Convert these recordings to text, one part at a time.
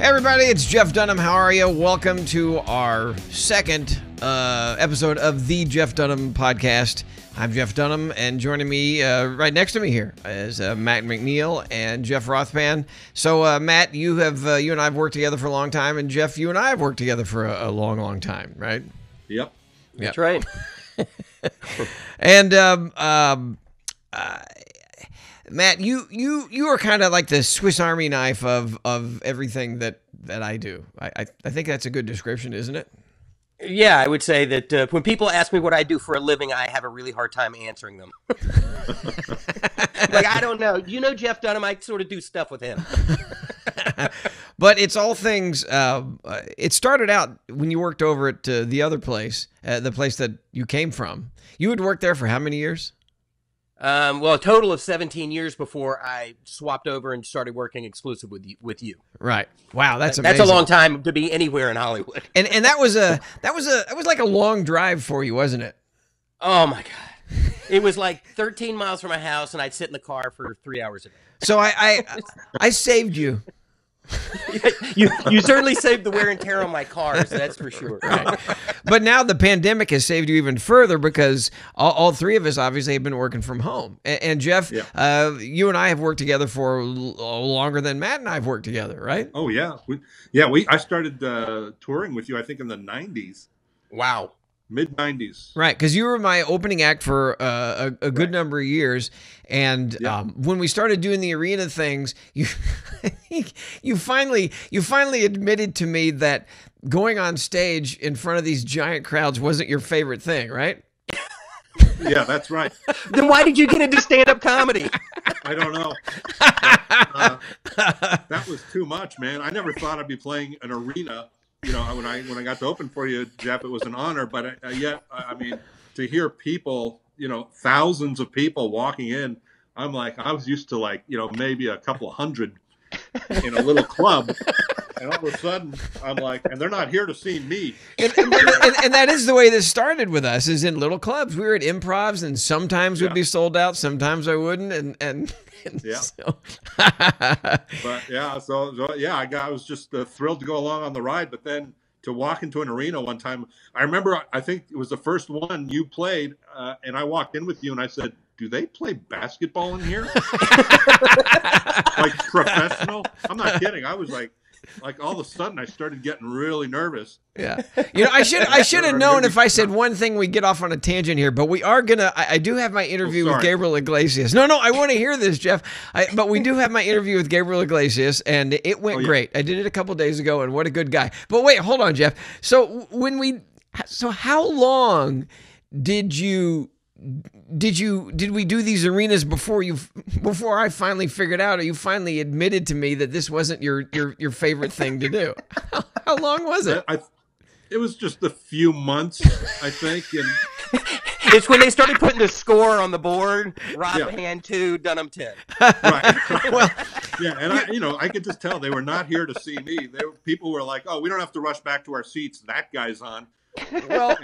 Hey everybody, it's Jeff Dunham. How are you? Welcome to our second episode of the Jeff Dunham podcast. I'm Jeff Dunham, and joining me right next to me here is Matt McNeil and Jeff Rothman. So Matt, you and I have worked together for a long time, and Jeff, you and I have worked together for a long, long time, right? Yep. That's right. And Matt, you are kind of like the Swiss Army knife of everything that I do. I think that's a good description, isn't it? Yeah, I would say that when people ask me what I do for a living, I have a really hard time answering them. Like, I don't know. You know Jeff Dunham, I sort of do stuff with him. But it's all things. It started out when you worked over at the other place, the place that you came from. You had worked there for how many years? Well, a total of 17 years before I swapped over and started working exclusive with you. Right. Wow, that's amazing. That's a long time to be anywhere in Hollywood. And that was like a long drive for you, wasn't it? Oh my God. It was like 13 miles from my house, and I'd sit in the car for 3 hours a day. So I saved you. You certainly saved the wear and tear on my cars, that's for sure. Right. But now the pandemic has saved you even further because all three of us obviously have been working from home. And Jeff, yeah. You and I have worked together for longer than Matt and I have worked together, right? Oh, yeah. I started touring with you, I think, in the 90s. Wow. Mid-90s. Right, because you were my opening act for a good number of years. And when we started doing the arena things, you finally admitted to me that going on stage in front of these giant crowds wasn't your favorite thing, right? Yeah, that's right. Then why did you get into stand-up comedy? I don't know. That was too much, man. I never thought I'd be playing an arena. You know, when I got to open for you, Jeff, it was an honor. But yet, I mean, to hear people, thousands of people walking in, I'm like, I was used to maybe a couple of hundred in a little club. And all of a sudden, I'm like, and they're not here to see me. And that is the way this started with us, is in little clubs. We were at improvs, and sometimes we'd be sold out, sometimes I wouldn't, and yeah. So. But yeah, I was just thrilled to go along on the ride. But then to walk into an arena one time, I remember, I think it was the first one you played, and I walked in with you and I said, do they play basketball in here? Like professional? I'm not kidding. I was like all of a sudden I started getting really nervous. Yeah. I should have known if I said one thing we'd get off on a tangent here, but we are gonna I do have my interview with Gabriel Iglesias. No, I want to hear this, Jeff. But we do have my interview with Gabriel Iglesias, and it went great. I did it a couple days ago, and what a good guy. But wait, hold on, Jeff. So how long did we do these arenas before I finally figured out, or you finally admitted to me that this wasn't your favorite thing to do? How long was it? It was just a few months, I think. And it's when they started putting the score on the board. Rothman 2, Dunham 10. Right. Well, yeah, and I could just tell they were not here to see me. People were like, "Oh, we don't have to rush back to our seats. That guy's on." Well.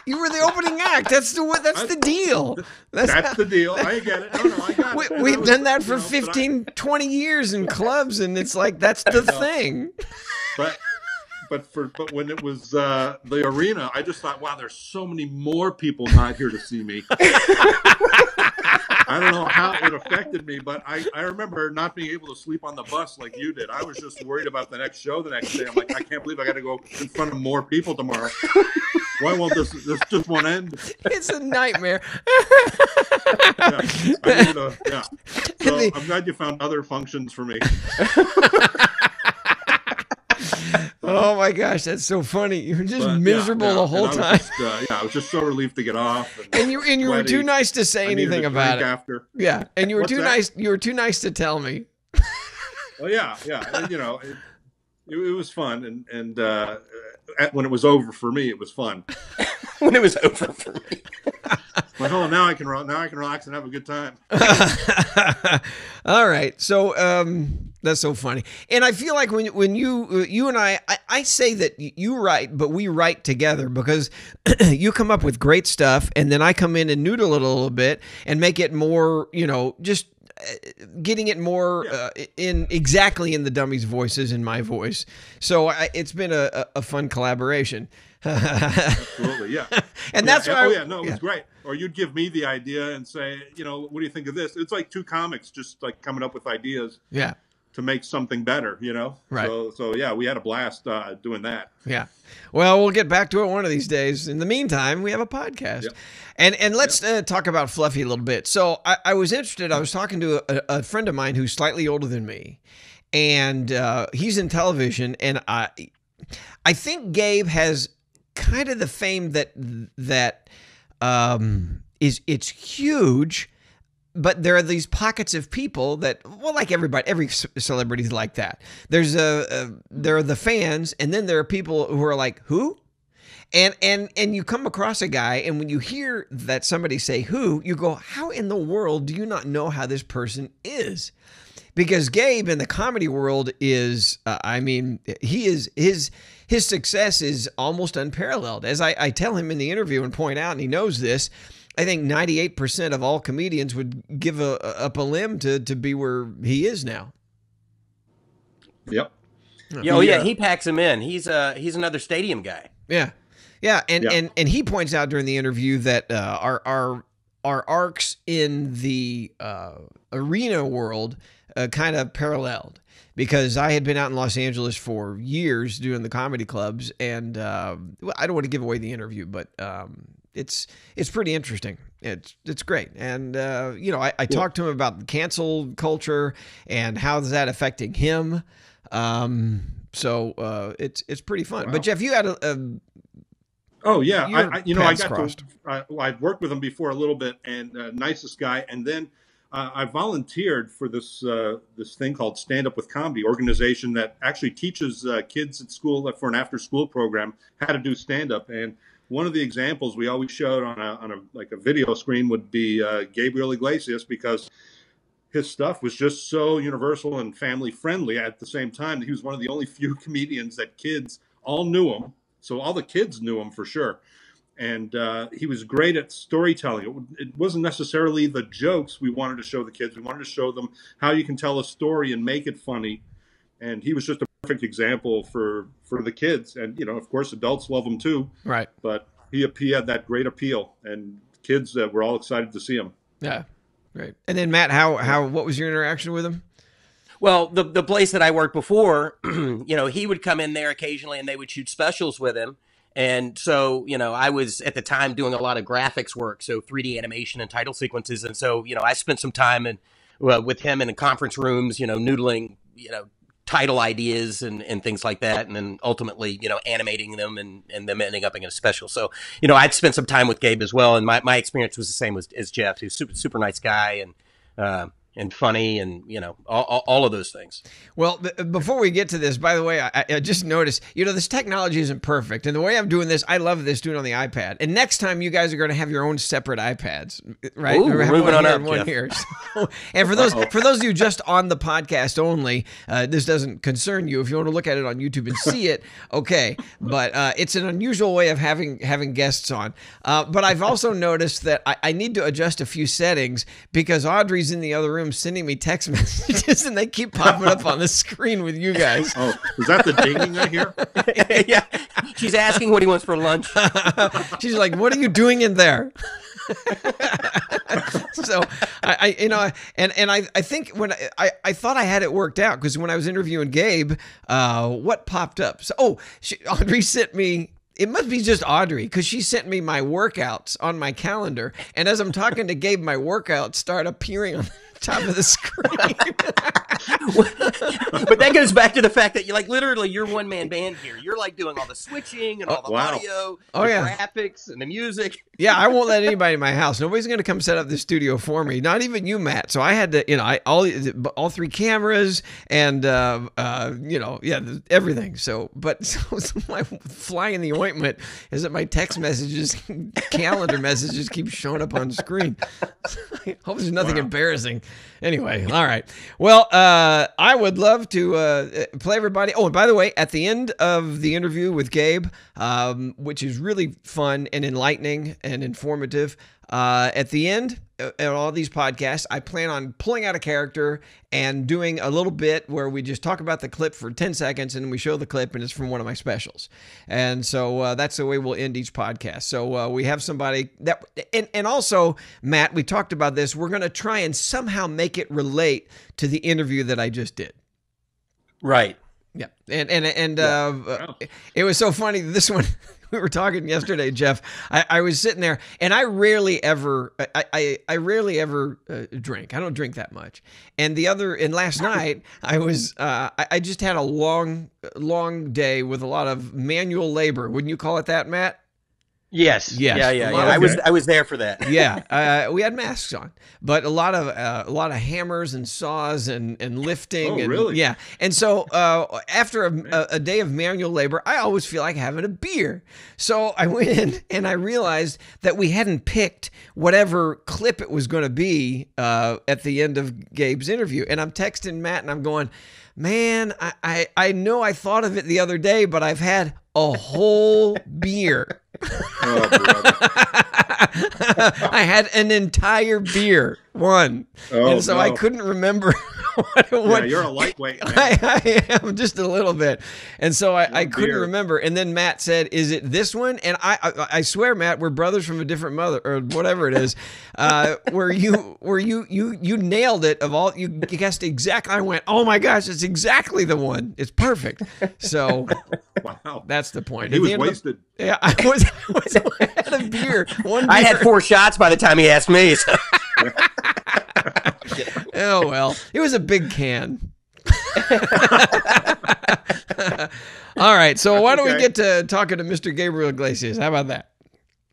You were the opening act. That's the deal. That's the deal. I get it. No, I got it. We've done that for 15, 20 years in clubs, and it's like that's the thing. But when it was the arena, I just thought, wow, there's so many more people not here to see me. I don't know how it affected me, but I remember not being able to sleep on the bus like you did. I was just worried about the next show the next day. I'm like, I can't believe I got to go in front of more people tomorrow. Why won't this just won't end? It's a nightmare. Yeah. So I'm glad you found other functions for me. Oh my gosh, that's so funny. You were just miserable the whole time. I was just so relieved to get off. And you were too nice to say anything about it. After. Yeah, and you were too nice. You were too nice to tell me. Well, yeah. And, it was fun, and when it was over for me, it was fun. When it was over for me. But now I can relax and have a good time. All right, so that's so funny, and I feel like when you and I say that you write, but we write together because you come up with great stuff, and then I come in and noodle it a little bit and make it more, just getting it more in the dummies' voices in my voice. So it's been a fun collaboration. Absolutely, yeah. And that's why. It was great. Or you'd give me the idea and say, what do you think of this? It's like two comics just like coming up with ideas. Yeah. To make something better, Right. So yeah, we had a blast doing that. Yeah. Well, we'll get back to it one of these days. In the meantime, we have a podcast. Yep. And let's talk about Fluffy a little bit. So I was interested. I was talking to a friend of mine who's slightly older than me, and he's in television. And I think Gabe has kind of the fame that it's huge. But there are these pockets of people that, well, like every celebrity's like that. There are the fans, and then there are people who are like, who? And you come across a guy, and when you hear that somebody say who, you go, how in the world do you not know how this person is? Because Gabe in the comedy world is, his success is almost unparalleled. As I tell him in the interview and point out, and he knows this, I think 98% of all comedians would give up a limb to be where he is now. Yep. Yeah, he packs him in. He's another stadium guy. Yeah. And he points out during the interview that our arcs in the arena world kind of paralleled, because I had been out in Los Angeles for years doing the comedy clubs, and I don't want to give away the interview, but it's pretty interesting. It's great. And, I talked to him about the cancel culture and how is that affecting him. So it's pretty fun. Wow. But Jeff, you had oh yeah. I'd worked with him before a little bit, and nicest guy. And then I volunteered for this thing called Stand Up with Comedy, organization that actually teaches kids at school for an after school program how to do stand up. And one of the examples we always showed on a video screen would be Gabriel Iglesias, because his stuff was just so universal and family friendly. At the same time, he was one of the only few comedians that kids all knew him. So all the kids knew him for sure. And he was great at storytelling. It wasn't necessarily the jokes we wanted to show the kids. We wanted to show them how you can tell a story and make it funny. And he was just a perfect example for the kids. And, of course, adults love him too. Right. But he had that great appeal, and kids were all excited to see him. Yeah. Great. And then Matt, what was your interaction with him? Well, the place that I worked before, he would come in there occasionally, and they would shoot specials with him. And so, I was at the time doing a lot of graphics work, so 3D animation and title sequences. And so, I spent some time with him in the conference rooms, noodling, title ideas and things like that. And then ultimately, animating them and them ending up in a special. So, I'd spent some time with Gabe as well. And my experience was the same as Jeff, who's super nice guy and funny and, all of those things. Well, before we get to this, by the way, I just noticed, this technology isn't perfect. And the way I'm doing this, I love this, doing it on the iPad. And next time you guys are going to have your own separate iPads, right? Ooh, we're moving on up, one here. So, and for those of you just on the podcast only, this doesn't concern you. If you want to look at it on YouTube and see it, okay. But it's an unusual way of having guests on. But I've also noticed that I need to adjust a few settings, because Audrey's in the other room sending me text messages, and they keep popping up on the screen with you guys. Oh, is that the dinging I hear? Yeah, she's asking what he wants for lunch. She's like, "What are you doing in there?" So I think when I thought I had it worked out, because when I was interviewing Gabe, what popped up? So Audrey sent me. It must be just Audrey, because she sent me my workouts on my calendar. And as I'm talking to Gabe, my workouts start appearing on the top of the screen. But that goes back to the fact that you're one-man band here. You're doing all the switching and all the audio, graphics and the music. Yeah, I won't let anybody in my house. Nobody's going to come set up the studio for me. Not even you, Matt. So I had to, all three cameras and, everything. So my fly in the ointment is that my text messages, calendar messages keep showing up on screen. I hope there's nothing embarrassing. Anyway, all right. Well, I would love to play everybody. Oh, and by the way, at the end of the interview with Gabe, which is really fun and enlightening and informative, At the end of all these podcasts, I plan on pulling out a character and doing a little bit where we just talk about the clip for 10 seconds and we show the clip and it's from one of my specials. And so that's the way we'll end each podcast. So we have somebody that, and also, Matt, we talked about this. We're going to try and somehow make it relate to the interview that I just did. Right. Yeah. And it was so funny. This one, we were talking yesterday, Jeff. I was sitting there, and I rarely ever drink. I don't drink that much. And last night, I just had a long day with a lot of manual labor. Wouldn't you call it that, Matt? Yes. Yeah. I was there for that. Yeah. We had masks on, but a lot of hammers and saws and lifting. Oh, really? Yeah. And so after a day of manual labor, I always feel like having a beer. So I went in and I realized that we hadn't picked whatever clip it was going to be at the end of Gabe's interview. And I'm texting Matt and I'm going, man, I know I thought of it the other day, but I've had a whole beer. Oh, brother. I had an entire beer, one. Oh, and so no. I couldn't remember what. Yeah, you're a lightweight, man. I am just a little bit. And so I couldn't beer. remember. And then Matt said, is it this one? And I swear, Matt, we're brothers from a different mother or whatever it is, where you nailed it of all, you guessed exactly. I went, oh my gosh, it's exactly the one. It's perfect. So Wow. that's the point. He was wasted. Yeah, I had a beer. One beer. I had 4 shots by the time he asked me. So. Oh, well, it was a big can. All right, so why don't we get to talking to Mr. Gabriel Iglesias? How about that?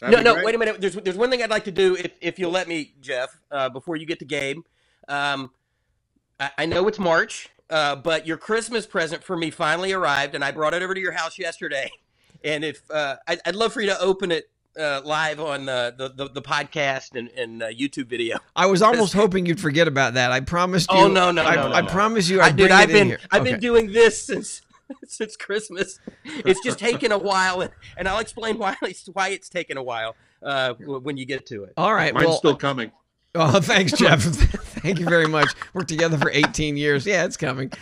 No, wait a minute. There's one thing I'd like to do, if you'll let me, Jeff, before you get to Gabe. I know it's March, but your Christmas present for me finally arrived, and I brought it over to your house yesterday. And if I'd love for you to open it live on the podcast and YouTube video. I was almost hoping you'd forget about that. I promised you. Oh no! I promise you. I've been Okay. doing this since Christmas. It's just taken a while, and I'll explain why it's taken a while when you get to it. All right. Mine's still coming. Oh, thanks, Jeff. Thank you very much. We're together for 18 years. Yeah, it's coming.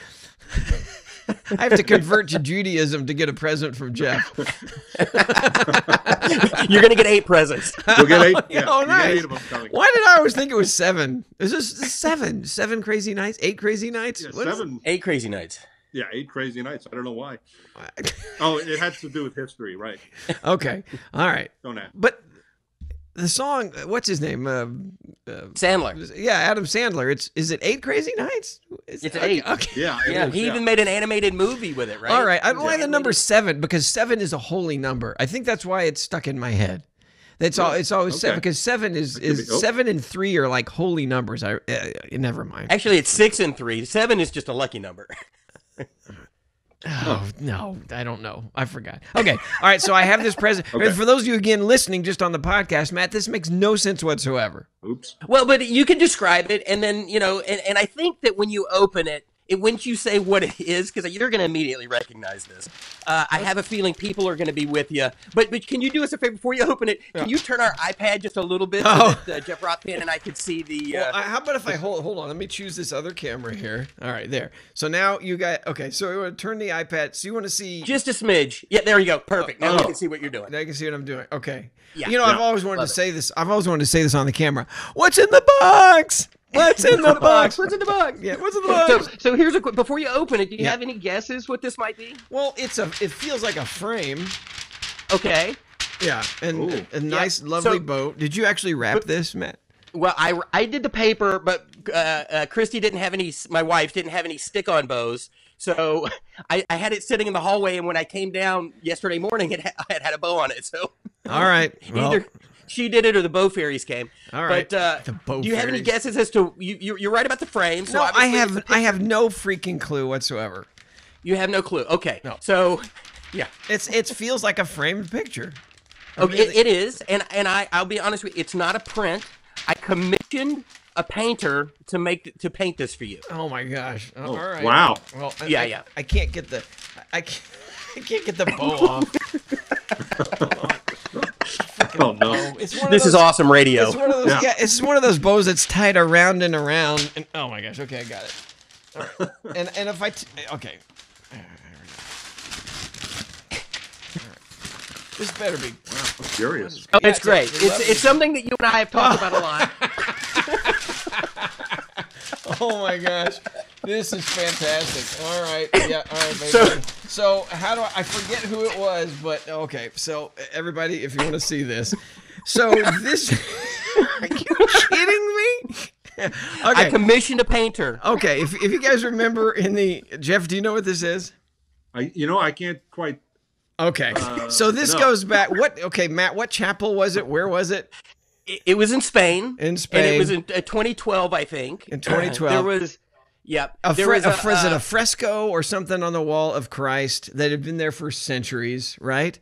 I have to convert to Judaism to get a present from Jeff. You're going to get 8 presents. We'll get 8. Yeah, Oh, nice. 8 of them coming. Why did I always think it was 7? Is this 7? 7 crazy nights? 8 crazy nights? Yeah, What is- 7. 8 crazy nights. Yeah, 8 crazy nights. I don't know why. Oh, it had to do with history, right? Okay. All right. Don't ask. But the song, what's his name? Sandler. Yeah, Adam Sandler. Is it 8 Crazy Nights? It's 8. Okay. Yeah, it Yeah, is, he even made an animated movie with it, right? All right. I don't Yeah. like the number 7 because 7 is a holy number. I think that's why it's stuck in my head. That's all. It's always 7 because 7 is 7 and 3 are like holy numbers. Never mind. Actually, it's 6 and 3. 7 is just a lucky number. Oh, no, I don't know. I forgot. Okay. All right. So I have this present. Okay. For those of you, again, listening just on the podcast, Matt, this makes no sense whatsoever. Oops. Well, but you can describe it, and then, and I think that when you open it, once you say what it is, because you're going to immediately recognize this, I have a feeling people are going to be with you. But can you do us a favor before you open it? Can you turn our iPad just a little bit so that Jeff Rothman and I could see the... Well, how about if I hold on? Let me choose this other camera here. All right, there. So now you got... Okay, so we want to turn the iPad. So you want to see... Just a smidge. Yeah, there you go. Perfect. Now we can see what you're doing. Now you can see what I'm doing. Okay. Yeah. I've always wanted to say this. I've always wanted to say this on the camera. What's in the box? What's in the box? What's in the box? Yeah, what's in the box? So here's a quick... Before you open it, do you have any guesses what this might be? Well, it feels like a frame. Okay. Yeah, and Ooh. a nice, lovely So- bow. Did you actually wrap this, Matt? Well, I did the paper, but Christy didn't have any. My wife didn't have any stick-on bows, so I had it sitting in the hallway. And when I came down yesterday morning, it had a bow on it. So All right. Well, either she did it or the bow fairies came. All right. But The bow do you have any fairies. guesses as to you're right about the frame? So no, I obviously have no freaking clue whatsoever. You have no clue. Okay. No. So yeah. It feels like a framed picture. Okay, it is, and I'll be honest with you, it's not a print. I commissioned a painter to paint this for you. Oh my gosh! All right. Wow. Well, Yeah. I can't get the I can't get the bow off. Oh no! It's one of This those, is awesome radio. It's one of those. Yeah, it's one of those bows that's tied around and around. And oh my gosh! Okay, I got it. All right. And if I okay. This better be. Wow, I'm curious. Oh, it's great. It's something that you and I have talked about a lot. Oh my gosh, this is fantastic. All right, yeah, all right, baby. So how do I forget who it was? But okay, so everybody, if you want to see this, so this. Are you kidding me? Okay. I commissioned a painter. Okay, if you guys remember in the Jeff, do you know what this is? I can't quite. Okay, so this goes back. Okay, Matt, what chapel was it? Where was it? It was in Spain. In Spain. And it was in 2012, I think. In 2012. There was, yeah. Was it a fresco or something on the wall of Christ that had been there for centuries, right?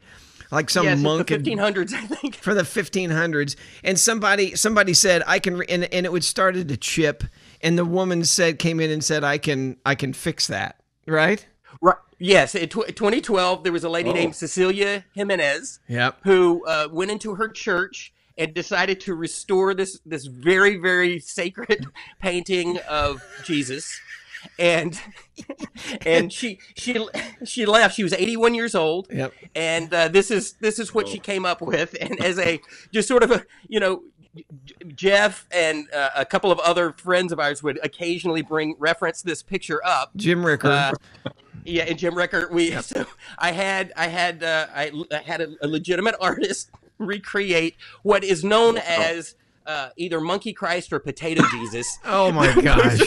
Like some monk. The 1500s, I think. For the 1500s. And somebody said, I can, and it would started to chip. And the woman came in and said, I can fix that, right? Right. Yes, in 2012, there was a lady named Cecilia Jimenez who went into her church and decided to restore this very, very sacred painting of Jesus. And she left. She was 81 years old. Yep. And this is what she came up with. And as a just sort of a, Jeff and a couple of other friends of ours would occasionally reference this picture up. Jim Ricker. Yeah, and Jim Ricker. So I had a legitimate artist recreate what is known as either Monkey Christ or Potato Jesus. Oh my gosh!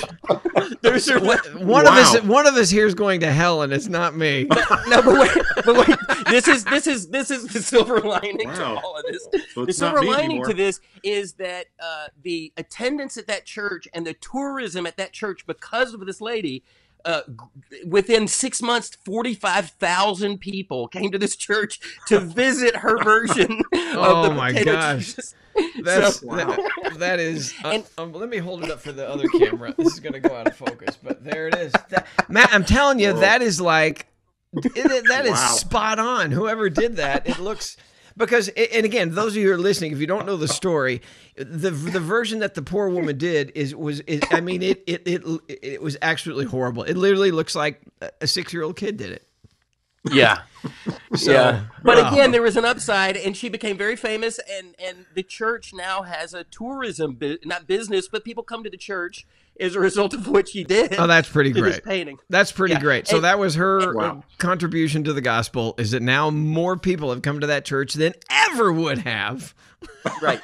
One of us here is going to hell, and it's not me. No, but wait. This is the silver lining to all of this. So the silver lining to this is that the attendance at that church and the tourism at that church because of this lady. Within 6 months, 45,000 people came to this church to visit her version of the Potato Jesus. That is. Let me hold it up for the other camera. This is going to go out of focus, but there it is. Matt, I'm telling you, that is like that is spot on. Whoever did that, it looks. Because, and again, those of you who are listening, if you don't know the story, the version that the poor woman did it was absolutely horrible. It literally looks like a 6-year-old kid did it. Yeah. But again, there was an upside, and she became very famous, and the church now has a tourism, not business, but people come to the church as a result of what she did. Oh, that's pretty great. This painting. That's pretty great. So that was her contribution to the gospel, is that now more people have come to that church than ever would have. Right.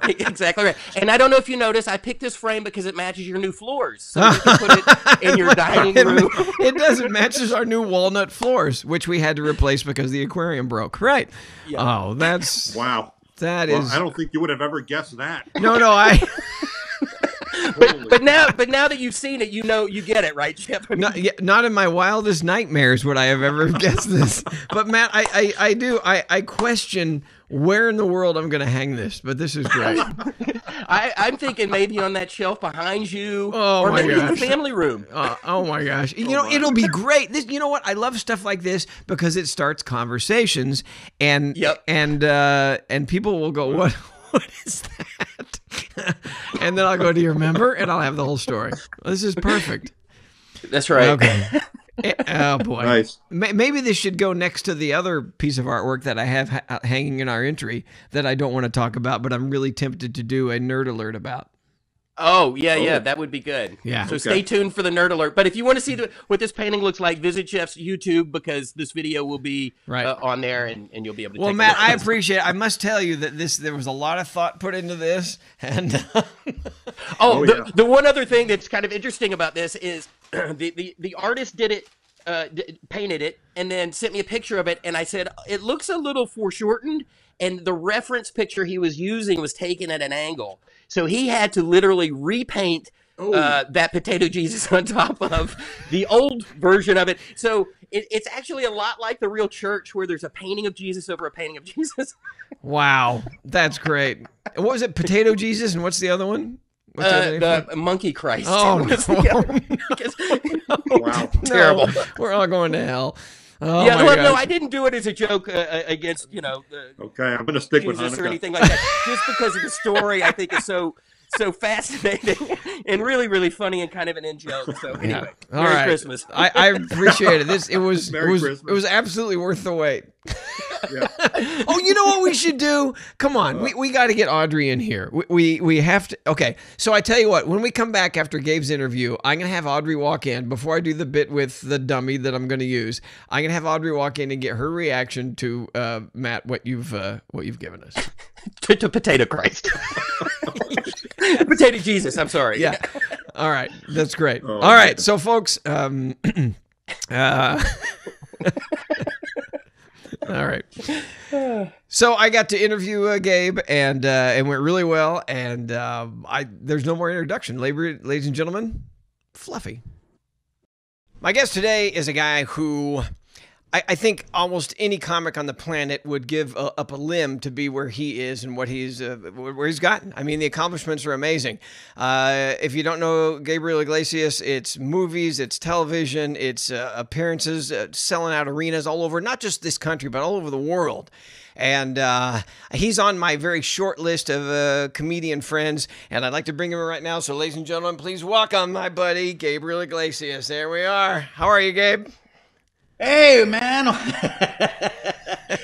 Exactly right. And I don't know if you noticed, I picked this frame because it matches your new floors. So you can put it in your dining room. It does. It matches our new walnut floors, which we had to replace because the aquarium broke. Right. Yeah. Oh, that's... Wow. That is... I don't think you would have ever guessed that. No, I... But now that you've seen it, you get it, right, Jeff? Not in my wildest nightmares would I have ever guessed this. But Matt, I do. I question where in the world I'm going to hang this, but this is great. I'm thinking maybe on that shelf behind you, or maybe in the family room. Oh my gosh! It'll be great. This, you know what? I love stuff like this because it starts conversations, and people will go, what is that? And then I'll go, do you remember? And I'll have the whole story. This is perfect. That's right. Okay. Oh, boy. Nice. Maybe this should go next to the other piece of artwork that I have hanging in our entry that I don't want to talk about, but I'm really tempted to do a nerd alert about. Oh, yeah, that would be good. Yeah. So stay tuned for the nerd alert. But if you want to see what this painting looks like, visit Jeff's YouTube because this video will be on there and you'll be able to take Matt, a look. I appreciate it. I must tell you that there was a lot of thought put into this. And the one other thing that's kind of interesting about this is the artist did it, painted it, and then sent me a picture of it. And I said, it looks a little foreshortened. And the reference picture he was using was taken at an angle. So he had to literally repaint that Potato Jesus on top of the old version of it. So it's actually a lot like the real church where there's a painting of Jesus over a painting of Jesus. Wow. That's great. What was it? Potato Jesus? And what's the other one? The Monkey Christ. Oh, no. Wow. Terrible. We're all going to hell. Oh Yeah, my no, gosh. I didn't do it as a joke against Okay, I'm going to stick with Jesus or Hanukkah. anything like that. Just because of the story, I think is so fascinating and really, really funny and kind of an in joke. So anyway, All Merry right. Christmas. I appreciate it. It was Merry it was Christmas. absolutely worth the wait. Yeah. Oh, you know what we should do? Come on, we got to get Audrey in here. We have to. Okay, so I tell you what. When we come back after Gabe's interview, I'm gonna have Audrey walk in before I do the bit with the dummy that I'm gonna use. I'm gonna have Audrey walk in and get her reaction to Matt, what you've given us. to Potato Christ. Potato Jesus. I'm sorry. Yeah. All right, that's great. Oh, All right, so folks. All right. So I got to interview Gabe, and it went really well. And there's no more introduction, ladies and gentlemen. Fluffy. My guest today is a guy who I think almost any comic on the planet would give up a limb to be where he is and what where he's gotten. I mean, the accomplishments are amazing. If you don't know Gabriel Iglesias, it's movies, it's television, it's appearances, selling out arenas all over, not just this country, but all over the world. And he's on my very short list of comedian friends, and I'd like to bring him in right now. So, ladies and gentlemen, please welcome my buddy, Gabriel Iglesias. There we are. How are you, Gabe? Hey, man.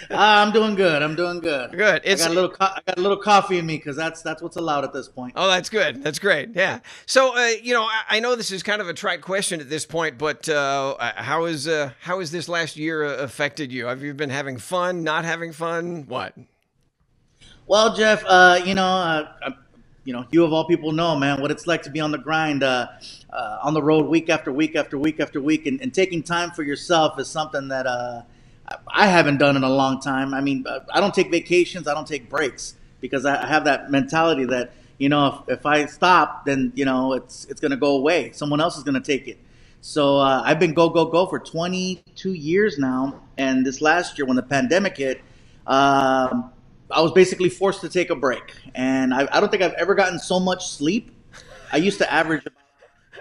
I'm doing good. Good. I got a little coffee in me because that's what's allowed at this point. Oh, that's good. That's great. Yeah. So, I know this is kind of a trite question at this point, but how is this last year affected you? Have you been having fun? Not having fun? What? Well, Jeff, you of all people know, man, what it's like to be on the grind, on the road week after week after week after week, and taking time for yourself is something that I haven't done in a long time. I mean, I don't take vacations, I don't take breaks because I have that mentality that if I stop, then it's going to go away. Someone else is going to take it. So I've been go for 22 years now, and this last year when the pandemic hit, I was basically forced to take a break, and I don't think I've ever gotten so much sleep. I used to average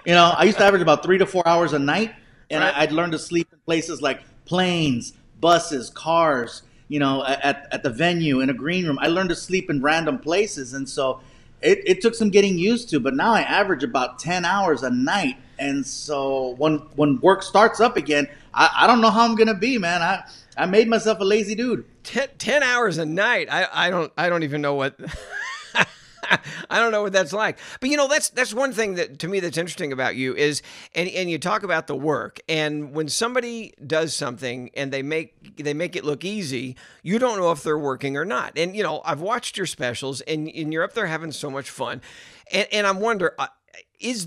about 3 to 4 hours a night, and Right. I'd learn to sleep in places like planes, buses, cars, at the venue, in a green room. I learned to sleep in random places, and so it took some getting used to, but now I average about 10 hours a night. And so when work starts up again, I don't know how I'm going to be, man. I made myself a lazy dude. 10 hours a night. I don't even know what I don't know what that's like. But that's one thing that to me that's interesting about you is and you talk about the work, and when somebody does something and they make it look easy, you don't know if they're working or not. And I've watched your specials, and you're up there having so much fun. And I'm wondering, is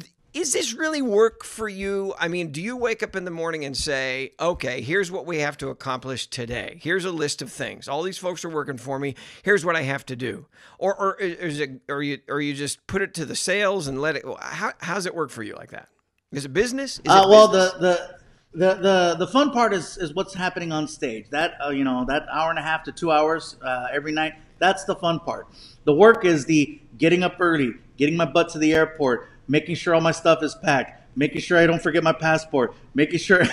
this really work for you? I mean, do you wake up in the morning and say, okay, here's what we have to accomplish today. Here's a list of things. All these folks are working for me. Here's what I have to do. Or you just put it to the sales and let it, how's it work for you like that? Is it business? Well, the fun part is what's happening on stage. That that hour and a half to 2 hours every night. That's the fun part. The work is the getting up early, getting my butt to the airport, making sure all my stuff is packed, making sure I don't forget my passport, making sure,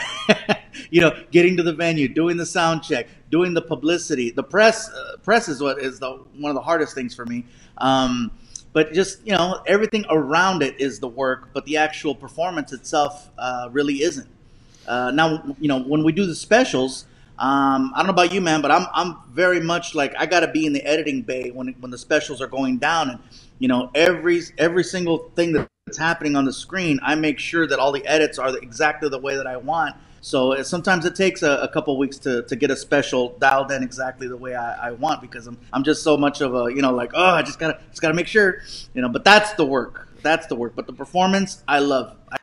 getting to the venue, doing the sound check, doing the publicity. The press is what is one of the hardest things for me. But just, everything around it is the work, but the actual performance itself really isn't. Now, when we do the specials, I don't know about you, man, but I'm very much like I got to be in the editing bay when the specials are going down, and every single thing that's happening on the screen, I make sure that all the edits are exactly the way that I want. So sometimes it takes a couple weeks to get a special dialed in exactly the way I want, because I'm just so much of a I just gotta make sure, But that's the work. But the performance, I love. I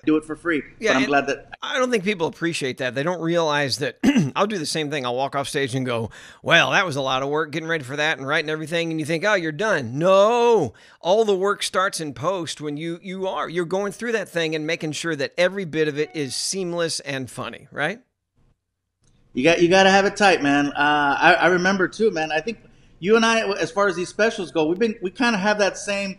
do it for free. Yeah, but I'm glad that I don't think people appreciate that. They don't realize that I'll do the same thing. I'll walk off stage and go, well, that was a lot of work getting ready for that and writing everything. And you think, oh, you're done. No, all the work starts in post when you're going through that thing and making sure that every bit of it is seamless and funny, right? You got to have it tight, man. I remember too, man. I think you and I, as far as these specials go, we kind of have that same.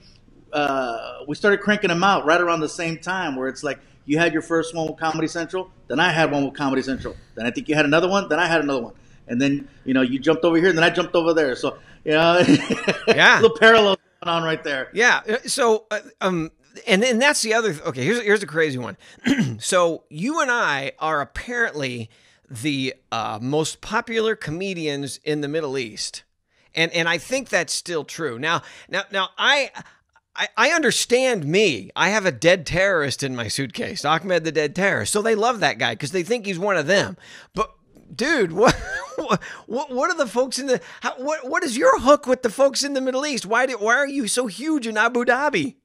We started cranking them out right around the same time, where it's like You had your first one with Comedy Central, then I had one with Comedy Central. Then I think you had another one, then I had another one. And then, you jumped over here, and then I jumped over there. So, Yeah. little parallel going on right there. Yeah. So, and that's the other. Okay, here's a crazy one. So you and I are apparently the most popular comedians in the Middle East, and I think that's still true. Now, I understand me. I have a dead terrorist in my suitcase, Ahmed the dead terrorist. So they love that guy because they think he's one of them. But dude, what are the folks in the what is your hook with the folks in the Middle East? Why are you so huge in Abu Dhabi?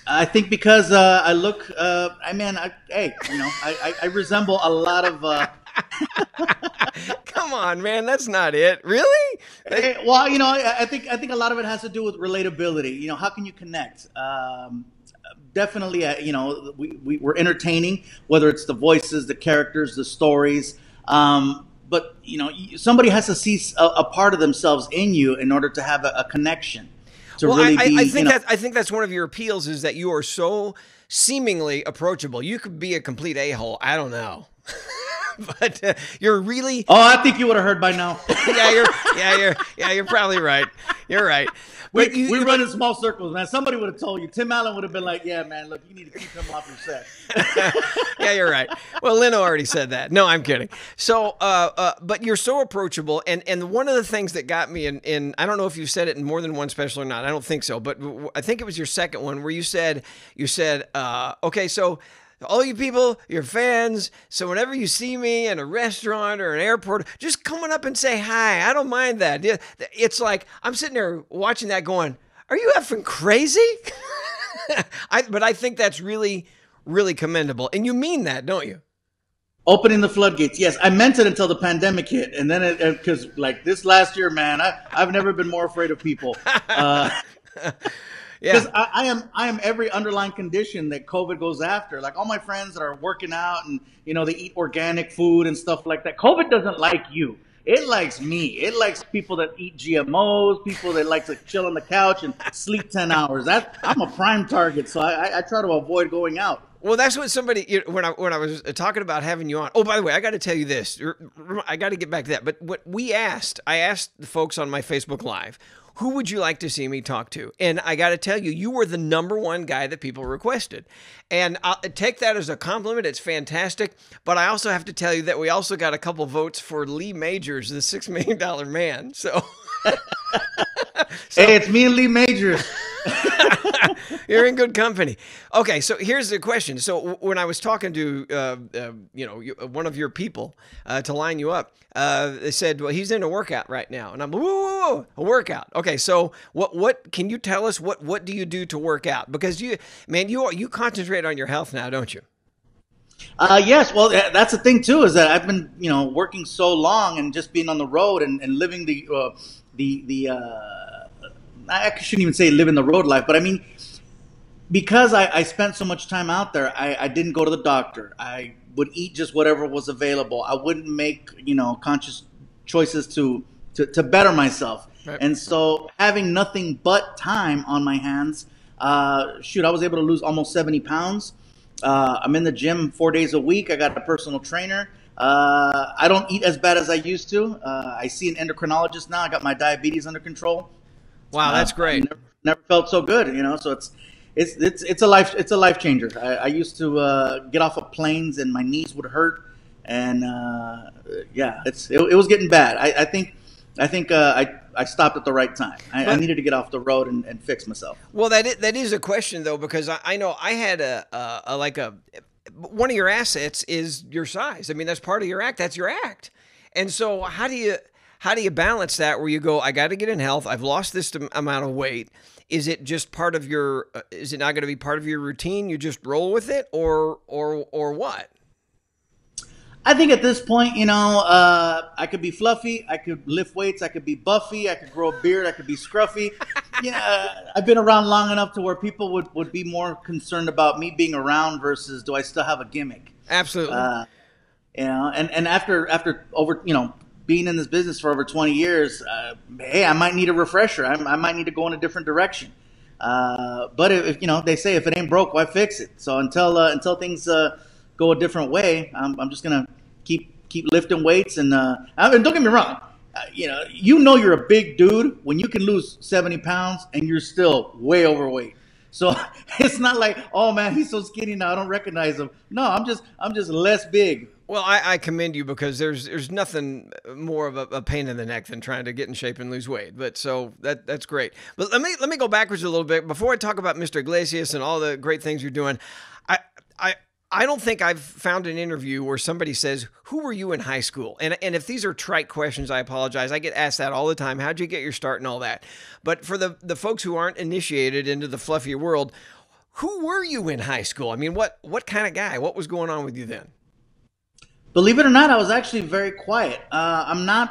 I think because I look, I resemble a lot of. Come on, man, that's not it. Really? Well, I think a lot of it has to do with relatability. How can you connect? Definitely, we're entertaining, whether it's the voices, the characters, the stories. But somebody has to see a part of themselves in you in order to have a connection. I think that's one of your appeals is that you are so seemingly approachable. You could be a complete a-hole. I don't know. But you're really. Oh, I think you would have heard by now. You're probably right. You're right. But we run in small circles, man. Somebody would have told you. Tim Allen would have been like, "Yeah, man, look, you need to keep him off your set." Yeah, you're right. Well, Lino already said that. No, I'm kidding. So, but you're so approachable, and one of the things that got me in I don't know if you said it in more than one special or not. I don't think so, but I think it was your second one where you said, okay, so. All you people, your fans, so whenever you see me in a restaurant or an airport, just coming up and say hi. I don't mind that. It's like I'm sitting there watching that going, are you effing crazy? But I think that's really, really commendable. And you mean that, don't you? Opening the floodgates. Yes, I meant it until the pandemic hit. And then because like this last year, man, I've never been more afraid of people. Because I am every underlying condition that COVID goes after. Like all my friends that are working out and they eat organic food and stuff like that. COVID doesn't like you. It likes me. It likes people that eat GMOs, people that like to chill on the couch and sleep 10 hours. I'm a prime target, so I try to avoid going out. Well, that's what somebody when I was talking about having you on. Oh, by the way, I got to tell you this. I got to get back to that. But what I asked the folks on my Facebook Live, who would you like to see me talk to? And I got to tell you, you were the number one guy that people requested. And I'll take that as a compliment. It's fantastic. But I also have to tell you that we also got a couple votes for Lee Majors, the $6 million man. So, hey, it's me and Lee Majors. You're in good company. Okay, so here's the question. So when I was talking to one of your people to line you up, they said, well, he's in a workout right now, and I'm whoa, a workout. Okay, so what can you tell us? What do you do to work out? Because you concentrate on your health now, don't you? Yes. Well, that's the thing too, is that I've been working so long and just being on the road and living I shouldn't even say living the road life, but I mean, because I spent so much time out there, I didn't go to the doctor. I would eat just whatever was available. I wouldn't make, conscious choices to better myself. Right. And so having nothing but time on my hands, I was able to lose almost 70 pounds. I'm in the gym 4 days a week. I got a personal trainer. I don't eat as bad as I used to. I see an endocrinologist now. I got my diabetes under control. Wow, that's great. Never felt so good, So it's a life changer. I used to get off of planes and my knees would hurt, and it was getting bad. I think I stopped at the right time. I needed to get off the road and fix myself. Well, that is a question though, because I know I had one of your assets is your size. I mean, that's part of your act. That's your act, and so how do you balance that where you go, I got to get in health. I've lost this amount of weight. Is it just part of your, is it not going to be part of your routine? You just roll with it or what? I think at this point, I could be fluffy. I could lift weights. I could be buffy. I could grow a beard. I could be scruffy. I've been around long enough to where people would be more concerned about me being around versus do I still have a gimmick? Absolutely. And after over, being in this business for over 20 years, hey, I might need a refresher. I might need to go in a different direction. But if you know, they say if it ain't broke, why fix it? So until things go a different way, I'm just gonna keep lifting weights and don't get me wrong. You know you're a big dude when you can lose 70 pounds and you're still way overweight. So it's not like, oh man, he's so skinny now, I don't recognize him. No, I'm just less big. Well, I commend you because there's nothing more of a pain in the neck than trying to get in shape and lose weight. But so that's great. But let me go backwards a little bit before I talk about Mr. Iglesias and all the great things you're doing. I don't think I've found an interview where somebody says, "Who were you in high school?" And if these are trite questions, I apologize. I get asked that all the time. How'd you get your start and all that? But for the folks who aren't initiated into the fluffy world, who were you in high school? I mean, what kind of guy? What was going on with you then? Believe it or not, I was actually very quiet. I'm not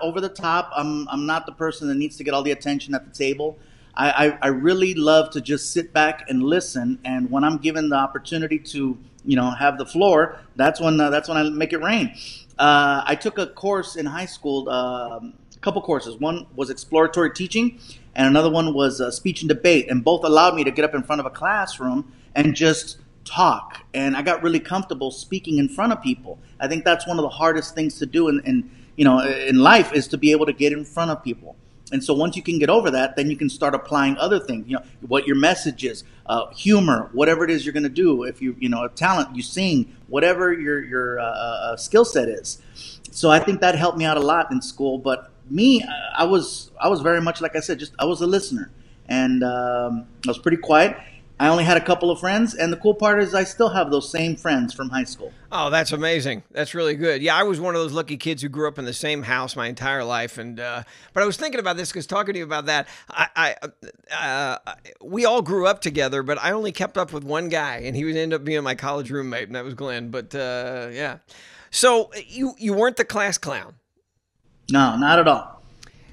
over the top. I'm not the person that needs to get all the attention at the table. I really love to just sit back and listen. And when I'm given the opportunity to, have the floor, that's when I make it rain. I took a course in high school, a couple courses. One was exploratory teaching, and another one was speech and debate. And both allowed me to get up in front of a classroom and just talk. And I got really comfortable speaking in front of people. I think that's one of the hardest things to do in life, is to be able to get in front of people. And so once you can get over that, then you can start applying other things, what your message is, humor, whatever it is you're going to do. If a talent, you sing, whatever your skill set is. So I think that helped me out a lot in school. But me, I was very much, like I said, I was a listener, and I was pretty quiet. I only had a couple of friends, and the cool part is I still have those same friends from high school. Oh, that's amazing. That's really good. Yeah, I was one of those lucky kids who grew up in the same house my entire life, and but I was thinking about this because talking to you about that, we all grew up together, but I only kept up with one guy, and he would end up being my college roommate, and that was Glenn. But yeah, so you weren't the class clown. No, not at all,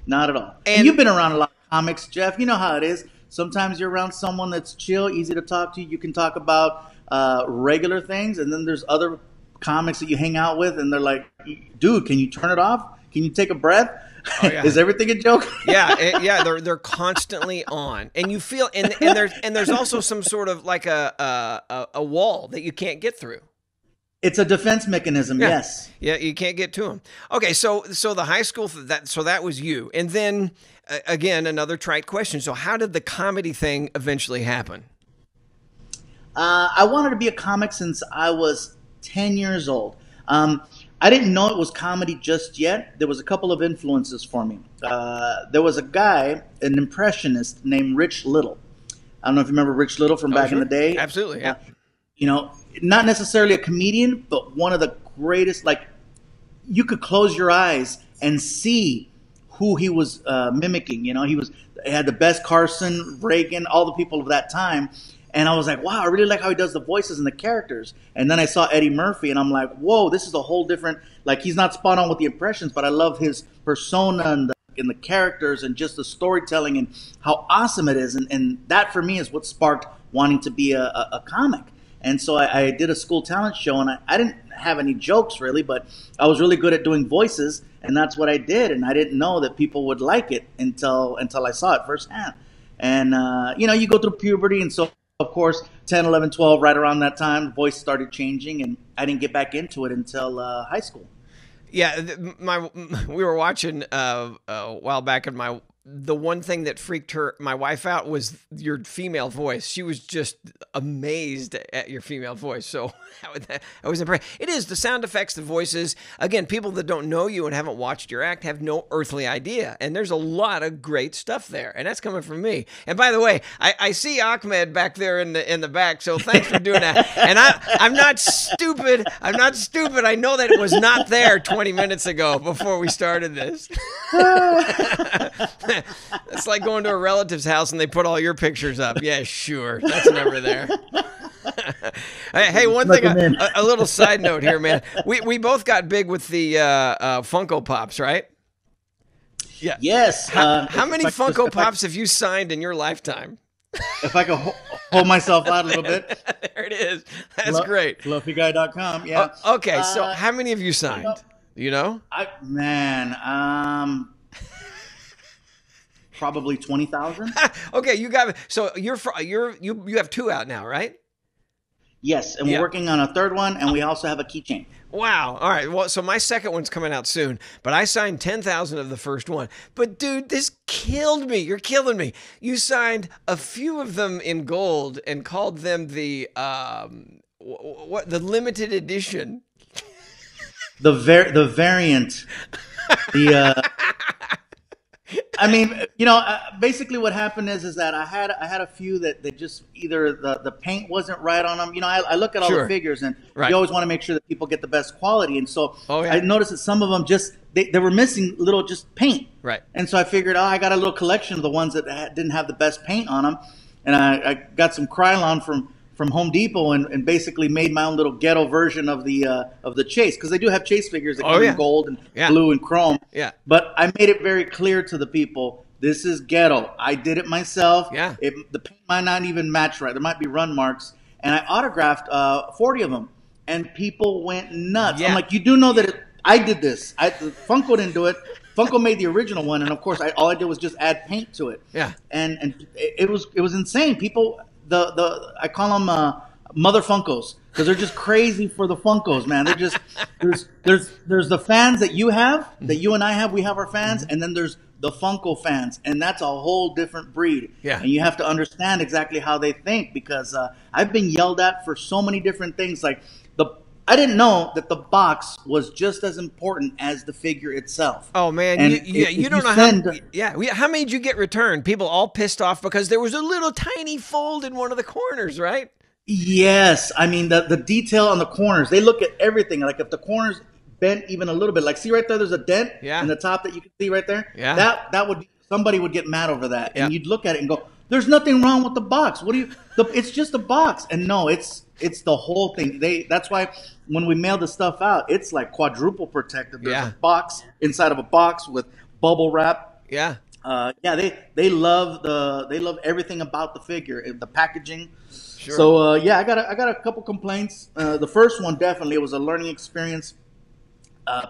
not at all. And you've been around a lot of comics, Jeff. You know how it is. Sometimes you're around someone that's chill, easy to talk to. You can talk about regular things, and then there's other comics that you hang out with, and they're like, "Dude, can you turn it off? Can you take a breath? Oh, yeah. Is everything a joke?" Yeah. They're constantly on, and you feel, and there's also some sort of like a wall that you can't get through. It's a defense mechanism, yeah. Yes. Yeah, you can't get to them. Okay, so the high school, that was you. And then, again, another trite question. So how did the comedy thing eventually happen? I wanted to be a comic since I was 10 years old. I didn't know it was comedy just yet. There was a couple of influences for me. There was a guy, an impressionist named Rich Little. I don't know if you remember Rich Little from back in the day. Absolutely, yeah. Not necessarily a comedian, but one of the greatest. Like, you could close your eyes and see who he was mimicking. He had the best Carson, Reagan, all the people of that time. And I was like, wow, I really like how he does the voices and the characters. And then I saw Eddie Murphy, and I'm like, whoa, this is a whole different. Like, he's not spot on with the impressions, but I love his persona and the characters and just the storytelling and how awesome it is. And that for me is what sparked wanting to be a comic. And so I did a school talent show, and I didn't have any jokes really, but I was really good at doing voices, and that's what I did. And I didn't know that people would like it until I saw it firsthand. And, you go through puberty, and so, of course, 10, 11, 12, right around that time, the voice started changing, and I didn't get back into it until high school. Yeah, we were watching a while back, and the one thing that freaked my wife out was your female voice. She was just amazed at your female voice. So I was impressed. It is the sound effects, the voices. Again, people that don't know you and haven't watched your act have no earthly idea. And there's a lot of great stuff there. And that's coming from me. And by the way, I see Ahmed back there in the back. So thanks for doing that. And I'm not stupid. I know that it was not there 20 minutes ago before we started this. It's like going to a relative's house and they put all your pictures up. Yeah, sure. That's never there. Hey, one thing, a little side note here, man. We both got big with the Funko Pops, right? Yeah. Yes. How many Funko Pops have you signed in your lifetime? If I could hold myself out a little bit. There it is. That's great. Fluffyguy.com. Yeah. Okay, so how many have you signed? Do you know? probably 20,000. Okay, you got it. So you have 2 out now, right? Yes, and we're working on a 3rd one, and we also have a keychain. Wow. All right. Well, so my 2nd one's coming out soon, but I signed 10,000 of the first one. But dude, this killed me. You're killing me. You signed a few of them in gold and called them the the limited edition. The variant. I mean, basically what happened is that I had a few that just either the paint wasn't right on them. I look at all the figures, and you always want to make sure that people get the best quality. And so I noticed that some of them they were missing little just paint. Right. And so I figured, I got a little collection of the ones that didn't have the best paint on them, and I got some Krylon from Home Depot and basically made my own little ghetto version of the Chase, because they do have Chase figures that come in gold and blue and chrome. Yeah. But I made it very clear to the people, this is ghetto. I did it myself. Yeah. The paint might not even match right. There might be run marks. And I autographed 40 of them, and people went nuts. Yeah. I'm like, you do know that I did this. Funko didn't do it. Funko made the original one, and of course, all I did was just add paint to it. Yeah. And it was insane. People. I call them mother Funkos, because they're just crazy for the Funkos, man. They're just there's the fans that you have, that you and I have. We have our fans, and then there's the Funko fans, and that's a whole different breed. Yeah. And you have to understand exactly how they think, because I've been yelled at for so many different things. Like I didn't know that the box was just as important as the figure itself. Oh man, you don't know how many did you get returned? People all pissed off because there was a little tiny fold in one of the corners, right? Yes, I mean the detail on the corners. They look at everything. Like if the corners bent even a little bit, like see right there, there's a dent in the top that you can see right there. Yeah, that would somebody would get mad over that, and you'd look at it and go, "There's nothing wrong with the box. What do you? It's just a box." And no, it's the whole thing. That's why when we mail the stuff out, it's like quadruple protected. There's a box inside of a box with bubble wrap. Yeah. They love everything about the figure, the packaging. Sure. So I got a couple complaints. The first one, definitely, it was a learning experience.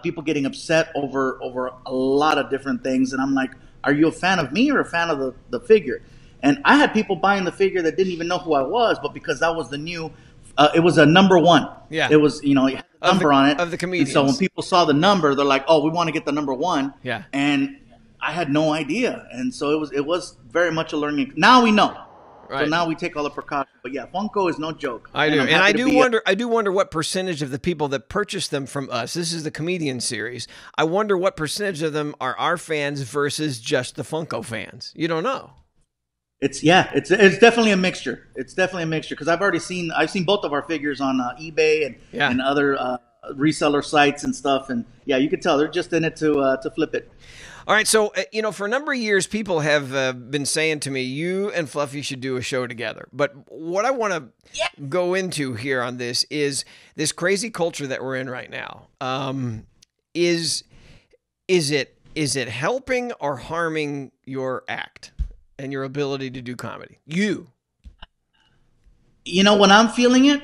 People getting upset over a lot of different things, and I'm like, are you a fan of me or a fan of the figure? And I had people buying the figure that didn't even know who I was, but because that was the new, it was a #1. Yeah. It was, it had the number on it. Of the comedians. And so when people saw the number, they're like, oh, we want to get the #1. Yeah. And I had no idea. And so it was very much a learning. Now we know. Right. So now we take all the precautions. But yeah, Funko is no joke. I do. And I do wonder what percentage of the people that purchase them from us, this is the comedian series, I wonder what percentage of them are our fans versus just the Funko fans. You don't know. It's definitely a mixture. It's definitely a mixture, because I've seen both of our figures on eBay and other reseller sites and stuff, and yeah, you can tell they're just in it to flip it. All right, so for a number of years, people have been saying to me, you and Fluffy should do a show together. But what I want to go into here on this is this crazy culture that we're in right now. Is it helping or harming your act and your ability to do comedy? When I'm feeling it,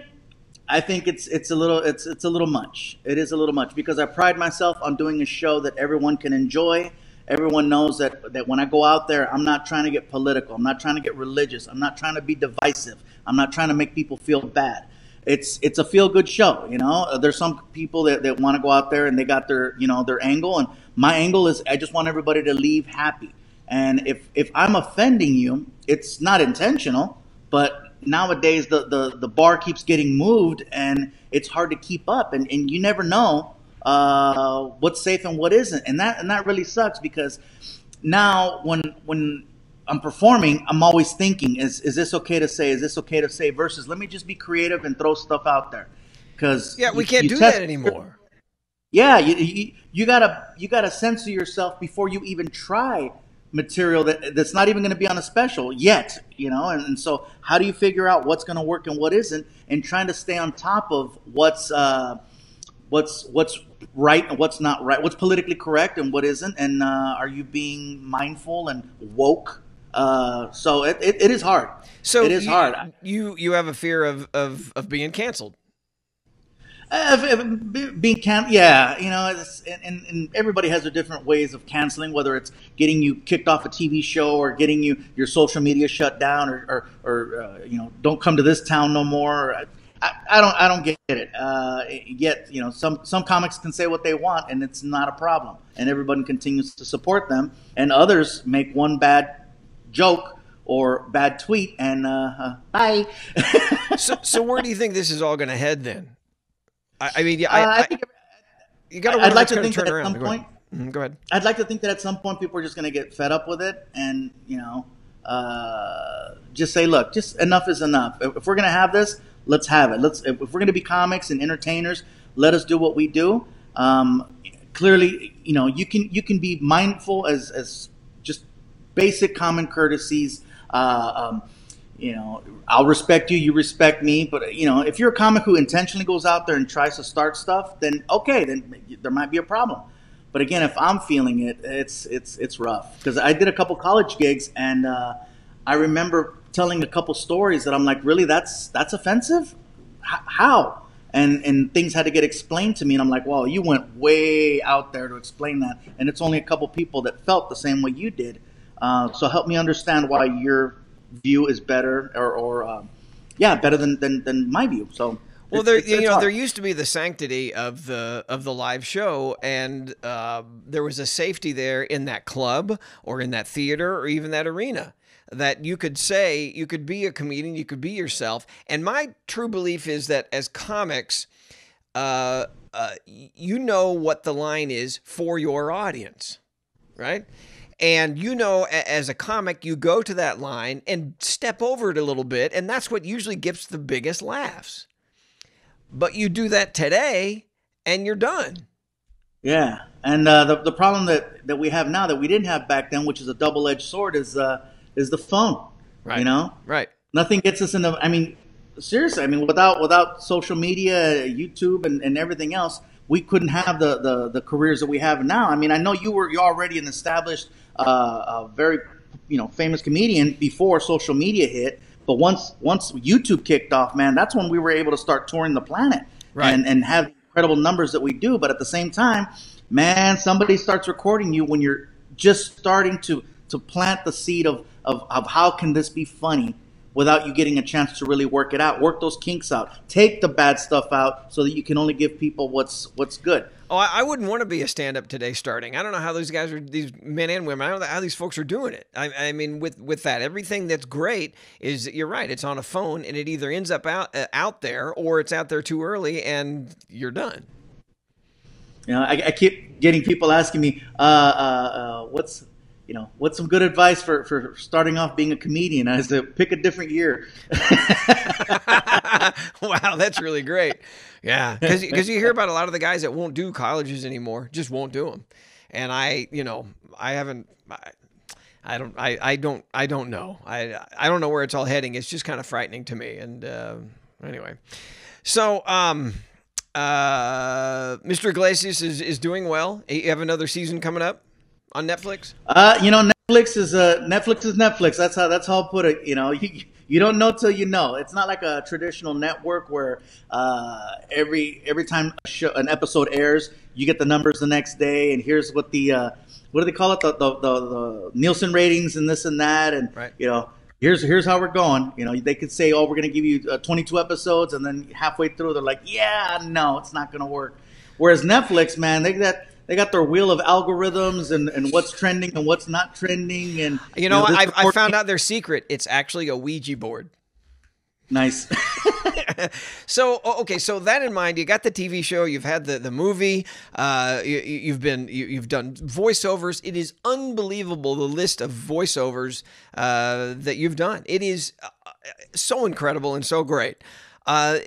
I think it's a little much. It is a little much, because I pride myself on doing a show that everyone can enjoy. Everyone knows that when I go out there, I'm not trying to get political. I'm not trying to get religious. I'm not trying to be divisive. I'm not trying to make people feel bad. It's a feel-good show, There's some people that want to go out there and they got their angle, and my angle is I just want everybody to leave happy. And if I'm offending you, it's not intentional, but nowadays the bar keeps getting moved and it's hard to keep up, and you never know what's safe and what isn't, and that really sucks, because now when I'm performing, I'm always thinking, is this okay to say? Is this okay to say? Versus let me just be creative and throw stuff out there, because we can't do that anymore. Yeah, you gotta censor yourself before you even try material that's not even going to be on a special yet, and so how do you figure out what's going to work and what isn't, and trying to stay on top of what's right and what's not right, what's politically correct and what isn't, and are you being mindful and woke? So it is hard. So it is hard. You have a fear of being canceled. Being yeah, you know, and everybody has their different ways of canceling, whether it's getting you kicked off a TV show or getting your social media shut down, or you know, don't come to this town no more. I don't get it. Yet, you know, some comics can say what they want, and it's not a problem, and everybody continues to support them, and others make one bad joke or bad tweet, and bye. So where do you think this is all going to head then? I mean, yeah, I think you got to. I'd like to think that at some point. Go ahead. I'd like to think that at some point people are just going to get fed up with it, and you know, just say, look, just enough is enough. If we're going to have this, let's have it. If we're going to be comics and entertainers, let us do what we do. Clearly, you know, you can be mindful as just basic common courtesies. You know, I'll respect you, you respect me. But, you know, if you're a comic who intentionally goes out there and tries to start stuff, then okay, then there might be a problem. But again, if I'm feeling it, it's rough. Because I did a couple college gigs, and I remember telling a couple stories that I'm like, really, that's offensive? How? And things had to get explained to me, and I'm like, well, you went way out there to explain that, and it's only a couple people that felt the same way you did. So help me understand why your view is better, or better than my view. So well, there used to be the sanctity of the live show, and there was a safety there in that club or in that theater or even that arena, that you could say, you could be a comedian, you could be yourself. And my true belief is that as comics, you know what the line is for your audience, right? And you know, as a comic, you go to that line and step over it a little bit, and that's what usually gets the biggest laughs. But you do that today, and you're done. Yeah, and the problem that we have now that we didn't have back then, which is a double-edged sword, is the phone. Right. You know, right. Nothing gets us into. I mean, seriously. I mean, without social media, YouTube, and everything else, we couldn't have the careers that we have now. I mean, I know you're already an established, very, you know, famous comedian before social media hit. But once YouTube kicked off, man, that's when we were able to start touring the planet, right, and have incredible numbers that we do. But at the same time, man, somebody starts recording you when you're just starting to plant the seed of how can this be funny, without you getting a chance to really work it out, work those kinks out, take the bad stuff out so that you can only give people what's good. Oh, I wouldn't want to be a stand-up today starting. I don't know how these guys are, these men and women, I don't know how these folks are doing it. I mean, with that, everything that's great is, you're right, it's on a phone, and it either ends up out there, or it's out there too early and you're done. You know, I keep getting people asking me, what's some good advice for starting off being a comedian? I said, pick a different year. Wow, that's really great. Yeah, because you hear about a lot of the guys that won't do colleges anymore, just won't do them. And I don't know. I don't know where it's all heading. It's just kind of frightening to me. And anyway, so Mr. Iglesias is doing well. You have another season coming up on Netflix? You know, Netflix is Netflix. That's how I'll put it. You know, you don't know till you know. It's not like a traditional network where every time an episode airs, you get the numbers the next day, and here's what the what do they call it, the Nielsen ratings and this and that, and right. You know, here's how we're going. You know, they could say, oh, we're going to give you 22 episodes, and then halfway through they're like, yeah, no, it's not going to work. Whereas Netflix, man, they got their wheel of algorithms and what's trending and what's not trending. And you know I found out their secret. It's actually a Ouija board. Nice. So, okay. So that in mind, you got the TV show, you've had the movie, you've done voiceovers. It is unbelievable, the list of voiceovers that you've done. It is so incredible and so great.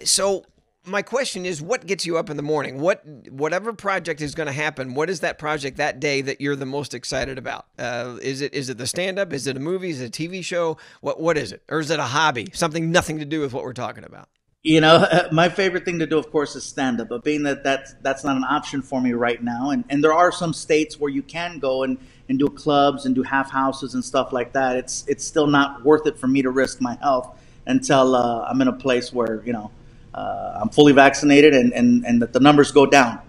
So my question is, what gets you up in the morning? Whatever project is going to happen, what is that project that day that you're the most excited about? Is it the stand-up? Is it a movie? Is it a TV show? What is it? Or is it a hobby? Something nothing to do with what we're talking about? You know, my favorite thing to do, of course, is stand-up. But being that's not an option for me right now, and there are some states where you can go and do clubs and do half houses and stuff like that. It's still not worth it for me to risk my health until I'm in a place where, you know, I'm fully vaccinated, and that the numbers go down.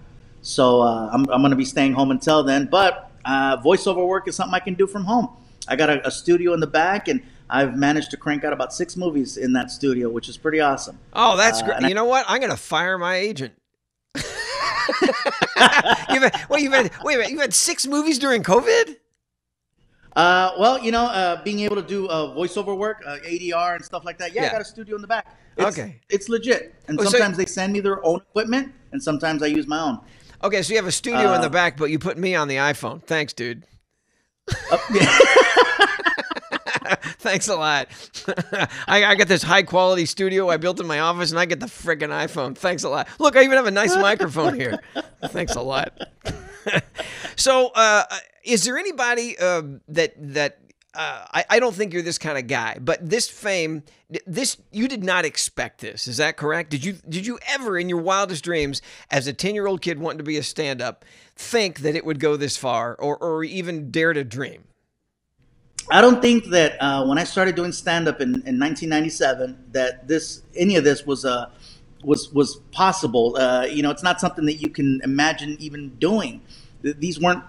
So I'm going to be staying home until then. But voiceover work is something I can do from home. I got a studio in the back, and I've managed to crank out about 6 movies in that studio, which is pretty awesome. Oh, that's great. You know what? I'm going to fire my agent. You've had 6 movies during COVID? Well, being able to do voiceover work, ADR and stuff like that. Yeah, I got a studio in the back. It's legit. And sometimes they send me their own equipment, and sometimes I use my own. Okay, so you have a studio in the back, but you put me on the iPhone. Thanks, dude. Thanks a lot. I got this high quality studio I built in my office, and I get the friggin' iPhone. Thanks a lot. Look, I even have a nice microphone here. Thanks a lot. So, is there anybody that I don't think you're this kind of guy, but this fame, you did not expect this. Is that correct? Did you ever, in your wildest dreams, as a 10-year-old kid wanting to be a stand-up, think that it would go this far, or even dare to dream? I don't think that when I started doing stand-up in 1997 that any of this was possible. It's not something that you can imagine even doing. These weren't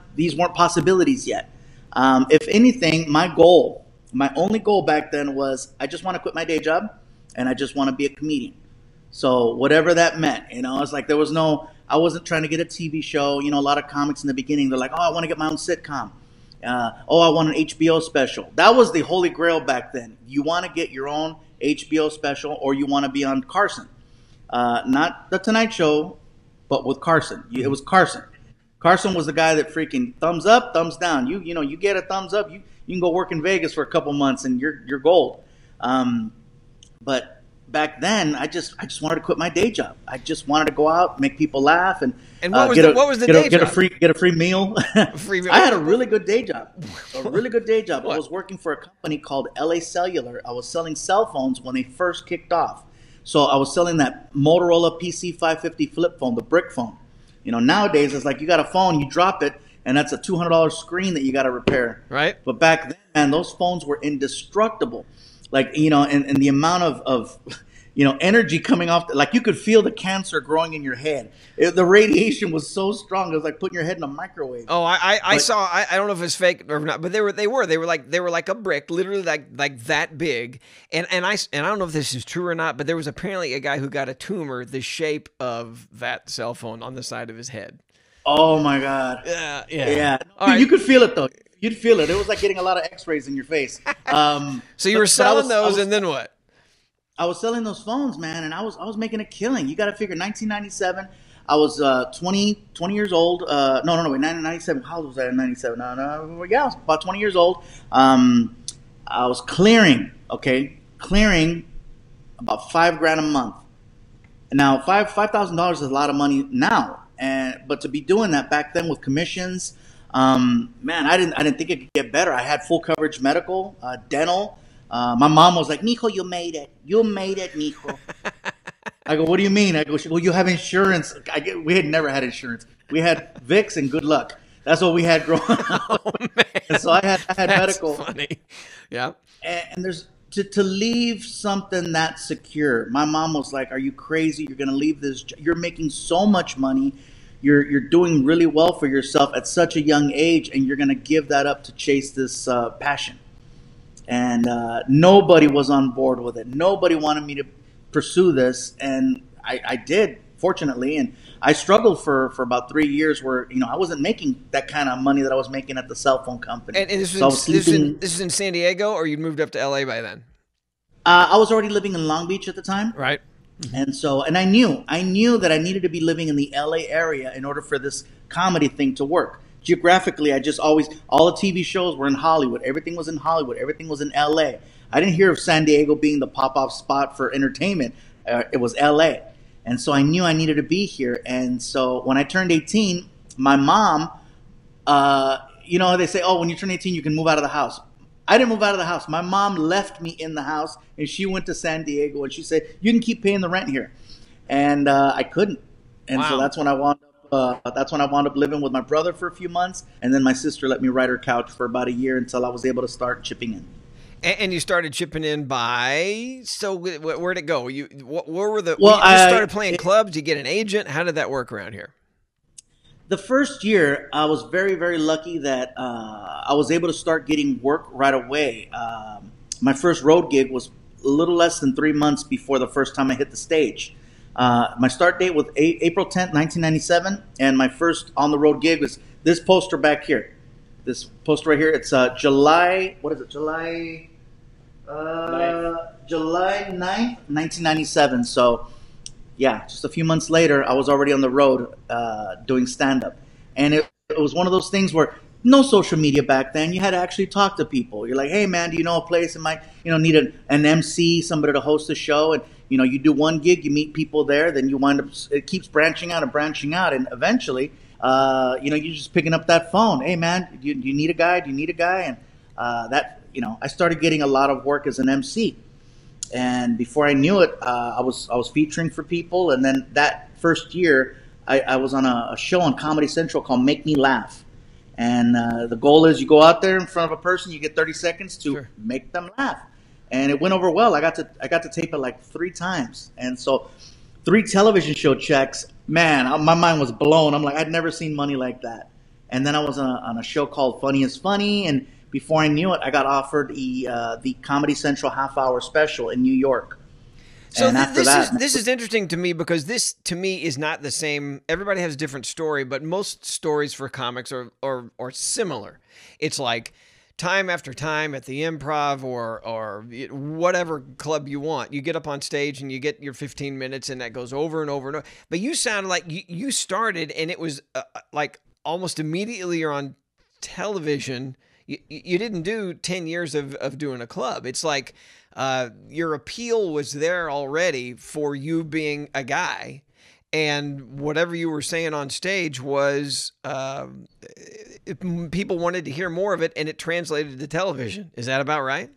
possibilities yet. If anything, my only goal back then was I just want to quit my day job and I just want to be a comedian. So whatever that meant, it's like I wasn't trying to get a TV show. A lot of comics in the beginning, they're like, oh, I want to get my own sitcom. I want an HBO special. That was the holy grail back then. You want to get your own HBO special, or you want to be on Carson. Not the Tonight Show, but with Carson. It was Carson. Carson was the guy that freaking thumbs up, thumbs down. You get a thumbs up, you can go work in Vegas for a couple months and you're gold. But back then, I just wanted to quit my day job. I just wanted to go out, make people laugh, and what was the day job? Get a free meal. I had a really good day job. A really good day job. I was working for a company called LA Cellular. I was selling cell phones when they first kicked off. So I was selling that Motorola PC550 flip phone, the brick phone. Nowadays it's like you got a phone, you drop it, and that's a $200 screen that you got to repair. Right. But back then, man, those phones were indestructible. Like, and the amount of energy coming off, like you could feel the cancer growing in your head. The radiation was so strong, it was like putting your head in a microwave. Oh, I saw. I don't know if it's fake or not, but they were like a brick, literally like that big. And I don't know if this is true or not, but there was apparently a guy who got a tumor the shape of that cell phone on the side of his head. Oh my God. Yeah. Dude, you could feel it though. You'd feel it. It was like getting a lot of X-rays in your face. So you were selling those, and then what? I was selling those phones, man, and I was making a killing. You got to figure, 1997, I was 20 years old. Wait, 1997. How old was I in 97? Yeah, I was about 20 years old. I was clearing about $5,000 a month. Now, $5,000 is a lot of money now, but to be doing that back then with commissions, man, I didn't think it could get better. I had full coverage medical, dental. My mom was like, "Mijo, you made it. You made it, mijo." I go, "What do you mean?" I go, "Well, you have insurance." We had never had insurance. We had Vicks and good luck. That's what we had growing up. Oh, man. And so I had medical. Funny. Yeah. And there's to leave something that secure. My mom was like, "Are you crazy? You're going to leave this? You're making so much money. You're doing really well for yourself at such a young age, and you're going to give that up to chase this passion." And nobody was on board with it. Nobody wanted me to pursue this, and I did, fortunately. And I struggled for about 3 years where I wasn't making that kind of money that I was making at the cell phone company. And this is in San Diego, or you'd moved up to LA by then? I was already living in Long Beach at the time. Right. And so, and I knew that I needed to be living in the LA area in order for this comedy thing to work. Geographically, all the TV shows were in Hollywood. Everything was in Hollywood. Everything was in LA. I didn't hear of San Diego being the pop-off spot for entertainment. It was LA. And so I knew I needed to be here. And so when I turned 18, my mom, they say, oh, when you turn 18, you can move out of the house. I didn't move out of the house. My mom left me in the house, and she went to San Diego, and she said, you can keep paying the rent here. And I couldn't. And so that's when I wound up. That's when I wound up living with my brother for a few months, and then my sister let me ride her couch for about a year until I was able to start chipping in. And you started chipping in by, so where'd it go? Where were the, Well, you just started playing clubs, you get an agent? How did that work around here? The first year, I was very, very lucky that I was able to start getting work right away. My first road gig was a little less than 3 months before the first time I hit the stage. My start date was April 10th, 1997, and my first on-the-road gig was this poster back here. This poster right here. It's July, what is it, July 9th, 1997. So, yeah, just a few months later, I was already on the road doing stand-up. And it was one of those things where no social media back then. You had to actually talk to people. You're like, hey, man, do you know a place that might, need an MC, somebody to host a show? And, you do one gig, you meet people there, then you wind up, it keeps branching out and branching out. And eventually, you're just picking up that phone. Hey, man, do you need a guy? Do you need a guy? And I started getting a lot of work as an MC. And before I knew it, I was featuring for people. And then that first year, I was on a show on Comedy Central called Make Me Laugh. And the goal is you go out there in front of a person, you get 30 seconds to make them laugh. And it went over well. I got to tape it like 3 times. And so 3 television show checks, man, my mind was blown. I'm like, I'd never seen money like that. And then I was on a show called Funny is Funny. And before I knew it, I got offered the Comedy Central half-hour special in New York. So this is interesting to me because this, to me, is not the same. Everybody has a different story, but most stories for comics are similar. It's like time after time at the Improv or whatever club you want. You get up on stage and you get your 15 minutes, and that goes over and over and over. But you sounded like you started, and it was like almost immediately you're on television. You didn't do 10 years of doing a club. It's like your appeal was there already for you being a guy, and whatever you were saying on stage was people wanted to hear more of it, and it translated to television. Is that about right?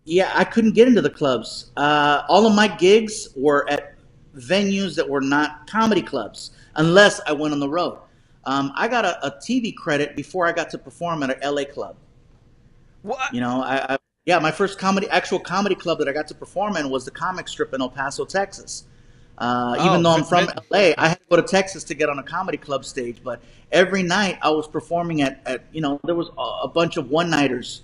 Yeah, I couldn't get into the clubs. All of my gigs were at venues that were not comedy clubs, unless I went on the road. I got a TV credit before I got to perform at an LA club. What? My first actual comedy club that I got to perform in was the Comic Strip in El Paso, Texas. Even though I'm from LA, I had to go to Texas to get on a comedy club stage. But every night I was performing at there was a bunch of one-nighters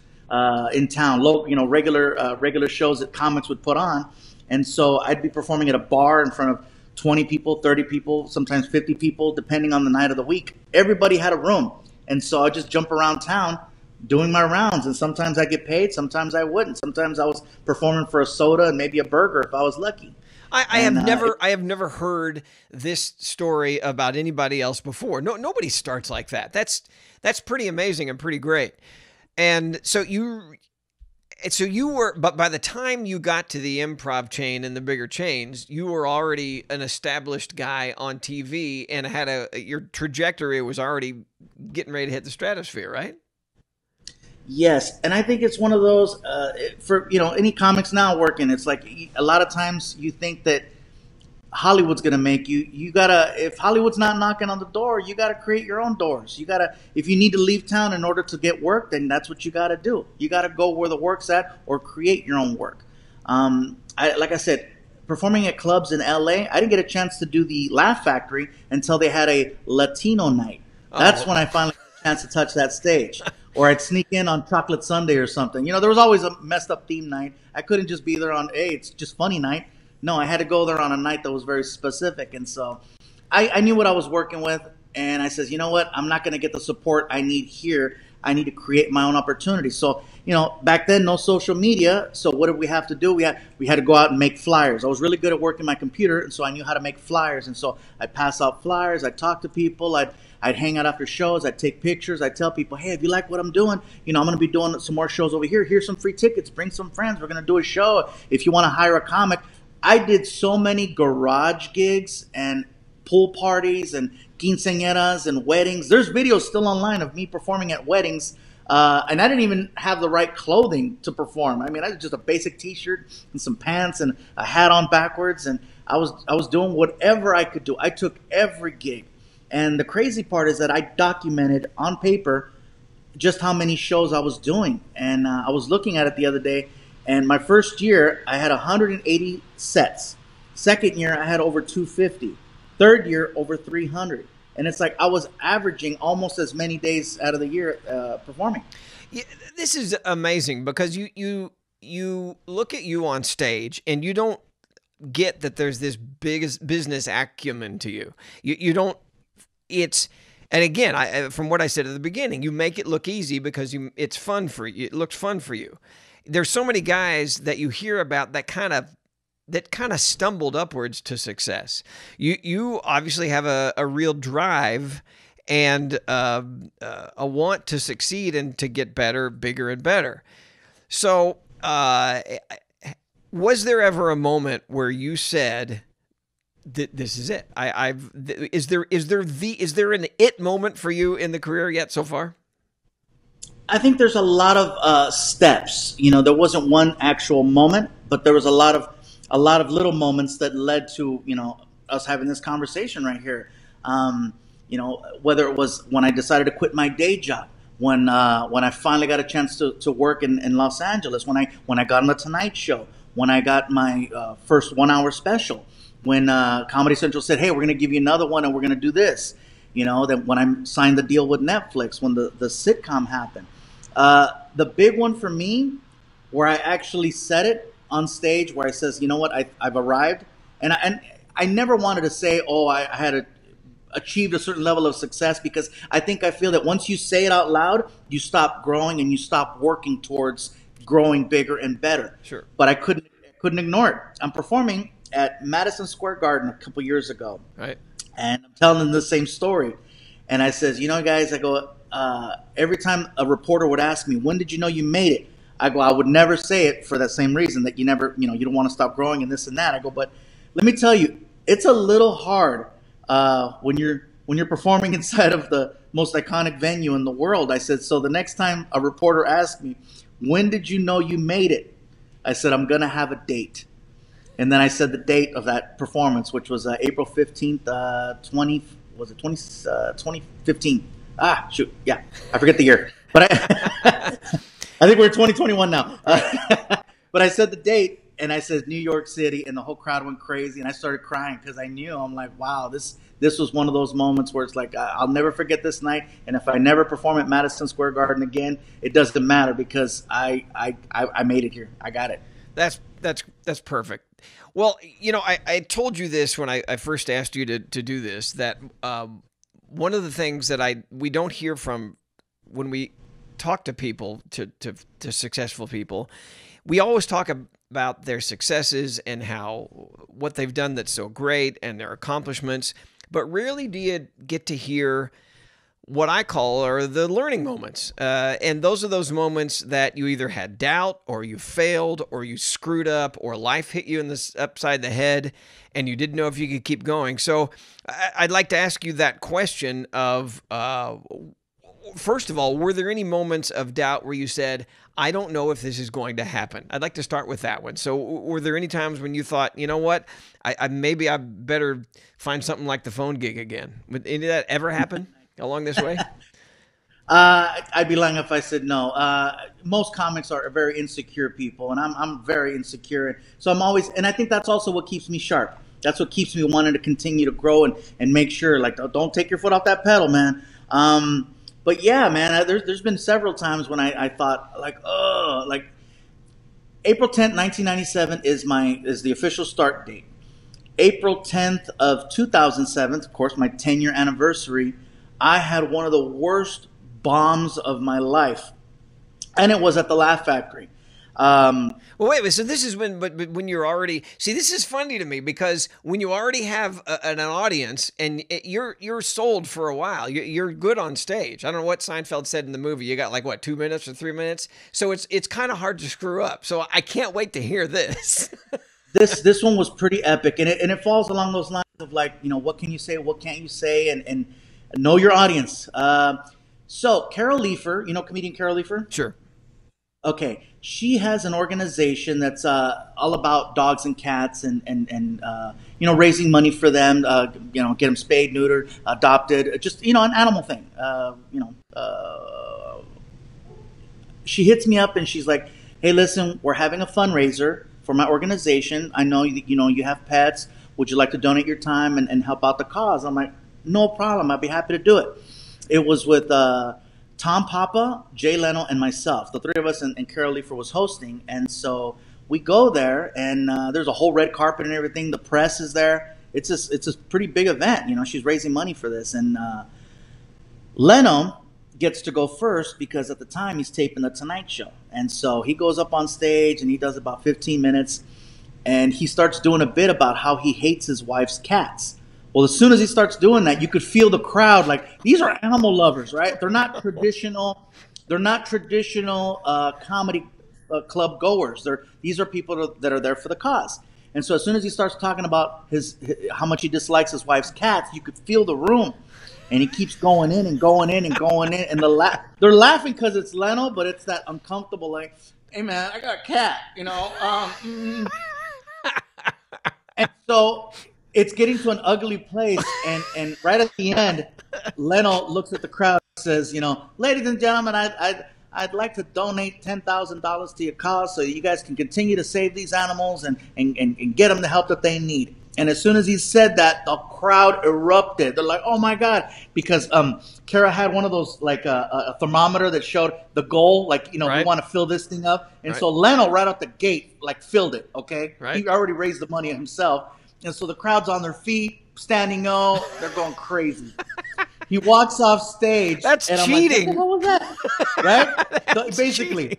in town, regular shows that comics would put on. And so I'd be performing at a bar in front of 20 people, 30 people, sometimes 50 people, depending on the night of the week. Everybody had a room. And so I'd just jump around town doing my rounds. And sometimes I get paid, sometimes I wouldn't. Sometimes I was performing for a soda and maybe a burger if I was lucky. I have never heard this story about anybody else before. Nobody starts like that. That's pretty amazing and pretty great. And so you were, but by the time you got to the Improv chain and the bigger chains, you were already an established guy on TV and your trajectory was already getting ready to hit the stratosphere, right? Yes, and I think it's one of those for any comics now working. It's like a lot of times you think that Hollywood's gonna make you. You gotta, if Hollywood's not knocking on the door, you gotta create your own doors. You gotta, if you need to leave town in order to get work, then that's what you gotta do. You gotta go where the work's at or create your own work. Like I said, performing at clubs in LA, I didn't get a chance to do the Laugh Factory until they had a Latino night. That's when I finally got a chance to touch that stage. Or I'd sneak in on Chocolate Sunday or something. There was always a messed up theme night. I couldn't just be there on, hey, it's just funny night. No, I had to go there on a night that was very specific. And so I knew what I was working with. And I says, you know what? I'm not going to get the support I need here. I need to create my own opportunity. So, back then, no social media. So what did we have to do? We had to go out and make flyers. I was really good at working my computer. And so I knew how to make flyers. And so I'd pass out flyers. I'd talk to people. I'd hang out after shows. I'd take pictures. I'd tell people, hey, if you like what I'm doing, I'm going to be doing some more shows over here. Here's some free tickets. Bring some friends. We're going to do a show. If you want to hire a comic. I did so many garage gigs and pool parties and quinceañeras and weddings. There's videos still online of me performing at weddings. And I didn't even have the right clothing to perform. I mean, I was just a basic t-shirt and some pants and a hat on backwards. And I was doing whatever I could do. I took every gig. And the crazy part is that I documented on paper just how many shows I was doing. And I was looking at it the other day, and my first year I had 180 sets. Second year I had over 250. Third year over 300. And it's like I was averaging almost as many days out of the year performing. Yeah, this is amazing because you look at you on stage and you don't get that there's this big business acumen to you. You don't. And again, from what I said at the beginning, you make it look easy because it's fun for you. It looks fun for you. There's so many guys that you hear about that kind of stumbled upwards to success. You obviously have a real drive and a want to succeed and to get better, bigger and better. So, was there ever a moment where you said, "This is it"? Is there an it moment for you in the career yet so far? I think there's a lot of steps. There wasn't one actual moment, but there was a lot of little moments that led to us having this conversation right here. Whether it was when I decided to quit my day job, when I finally got a chance to work in Los Angeles, when I got on the Tonight Show, when I got my first 1 hour special, when Comedy Central said, "Hey, we're going to give you another one, and we're going to do this." Then when I signed the deal with Netflix, when the sitcom happened, the big one for me, where I actually said it on stage, where I says, "You know what? I've arrived," and I never wanted to say, "Oh, I had achieved a certain level of success," because I feel that once you say it out loud, you stop growing and you stop working towards growing bigger and better. Sure. But I couldn't ignore it. I'm performing at Madison Square Garden a couple years ago. Right. And I'm telling them the same story. And I says, guys, I go, every time a reporter would ask me, "When did you know you made it?" I go, I would never say it for that same reason, that you don't want to stop growing and this and that. I go, but let me tell you, it's a little hard when you're performing inside of the most iconic venue in the world. I said, so the next time a reporter asks me, "When did you know you made it?" I said, "I'm going to have a date." And then I said the date of that performance, which was April 15th, 2015. Ah, shoot. Yeah, I forget the year. But I think we're in 2021 now. But I said the date, and I said New York City, and the whole crowd went crazy, and I started crying because I knew. I'm like, wow, this was one of those moments where it's like, I'll never forget this night, and if I never perform at Madison Square Garden again, it doesn't matter because I made it here. I got it. That's perfect. Well, I told you this when I first asked you to do this, that one of the things that we don't hear from when we talk to people, to successful people, we always talk about their successes and what they've done that's so great and their accomplishments, but rarely do you get to hear what I call are the learning moments. And those are those moments that you either had doubt, or you failed, or you screwed up, or life hit you upside the head and you didn't know if you could keep going. So I'd like to ask you that question of, first of all, were there any moments of doubt where you said, "I don't know if this is going to happen"? I'd like to start with that one. So were there any times when you thought, "You know what, maybe I better find something like the phone gig again"? Would any of that ever happen along this way? I'd be lying if I said no. Most comics are very insecure people, and I'm very insecure. So I'm always, and I think that's also what keeps me sharp. That's what keeps me wanting to continue to grow and make sure, like, don't take your foot off that pedal, man. But yeah, man, there's been several times when I thought, like, oh, like April 10th, 1997 is the official start date. April 10th of 2007, of course, my 10-year anniversary, I had one of the worst bombs of my life, and it was at the Laugh Factory. Well, wait. So this is when you're already. See, this is funny to me because when you already have an audience and you're sold for a while, you're good on stage. I don't know what Seinfeld said in the movie. You got like what, 2 minutes or 3 minutes. So it's kind of hard to screw up. So I can't wait to hear this. This one was pretty epic, and it falls along those lines of, like, what can you say, what can't you say, and know your audience. So Carol Leifer, comedian Carol Leifer? Sure. Okay, she has an organization that's all about dogs and cats and raising money for them, get them spayed, neutered, adopted, just, an animal thing, she hits me up and she's like, hey, listen, we're having a fundraiser for my organization. I know you have pets. Would you like to donate your time and help out the cause? I'm like, no problem. I'd be happy to do it. It was with Tom Papa, Jay Leno, and myself. The three of us, and Carol Leifer was hosting. And so we go there, and there's a whole red carpet and everything. The press is there. It's a pretty big event. She's raising money for this. And Leno gets to go first because at the time he's taping The Tonight Show. And so he goes up on stage, and he does about 15 minutes. And he starts doing a bit about how he hates his wife's cats. Well, as soon as he starts doing that, you could feel the crowd. Like, these are animal lovers, right? They're not traditional. They're not traditional comedy club goers. These are people that are there for the cause. And so as soon as he starts talking about how much he dislikes his wife's cats, you could feel the room. And he keeps going in and going in and going in. And they're laughing because it's Leno, but it's that uncomfortable, like, hey, man, I got a cat, And so it's getting to an ugly place, and right at the end, Leno looks at the crowd and says, ladies and gentlemen, I'd like to donate $10,000 to your cause so you guys can continue to save these animals and get them the help that they need. And as soon as he said that, the crowd erupted. They're like, oh my God, because Kara had one of those, like a thermometer that showed the goal, like, right. We want to fill this thing up. And right. so Leno, right out the gate, like, filled it, okay? Right. He already raised the money himself. And so the crowd's on their feet, standing they're going crazy. He walks off stage. That's and cheating. I'm like, what was that? Right? So basically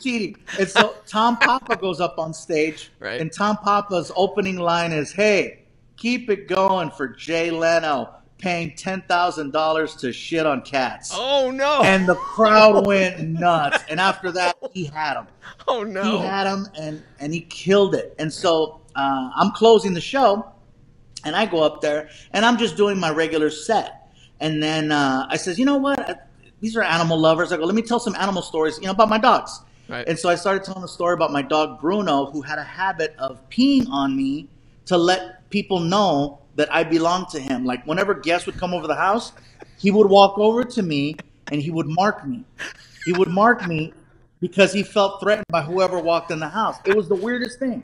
cheating. And so Tom Papa goes up on stage, right. And Tom Papa's opening line is, hey, keep it going for Jay Leno, paying $10,000 to shit on cats. Oh, no. And the crowd went nuts. And after that, he had him. Oh, no. He had him, and he killed it. And so I'm closing the show, and I go up there, and I'm just doing my regular set. And then I says, you know what? These are animal lovers. I go, let me tell some animal stories, about my dogs. Right. And so I started telling a story about my dog Bruno, who had a habit of peeing on me to let people know that I belonged to him. Like, whenever guests would come over the house, he would walk over to me and he would mark me. He would mark me because he felt threatened by whoever walked in the house. It was the weirdest thing.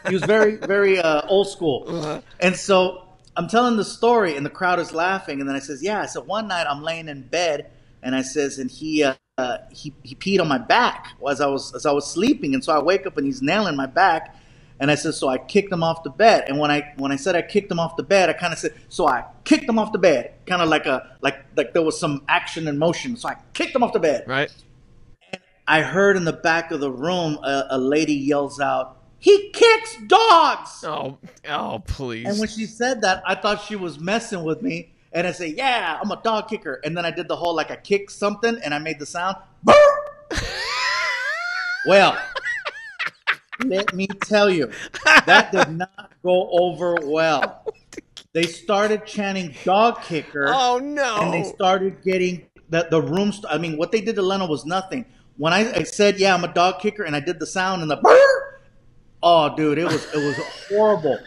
He was very, very old school. Uh-huh. And so I'm telling the story, and the crowd is laughing. And then I says, yeah. I said, one night I'm laying in bed, and I says, and he peed on my back as I was sleeping. And so I wake up, and he's nailing my back. And I said, so I kicked him off the bed. And when I said I kicked him off the bed, I kind of said, so I kicked him off the bed, kind of like there was some action and motion. So I kicked him off the bed. Right. And I heard in the back of the room a lady yells out, he kicks dogs. Oh, please. And when she said that, I thought she was messing with me. And I say, yeah, I'm a dog kicker. And then I did the whole, like, I kicked something, and I made the sound. Well, let me tell you, that did not go over well. They started chanting dog kicker. Oh, no. And they started getting the room. I mean, what they did to Leno was nothing. When I said, yeah, I'm a dog kicker, and I did the sound and the oh, dude, it was horrible.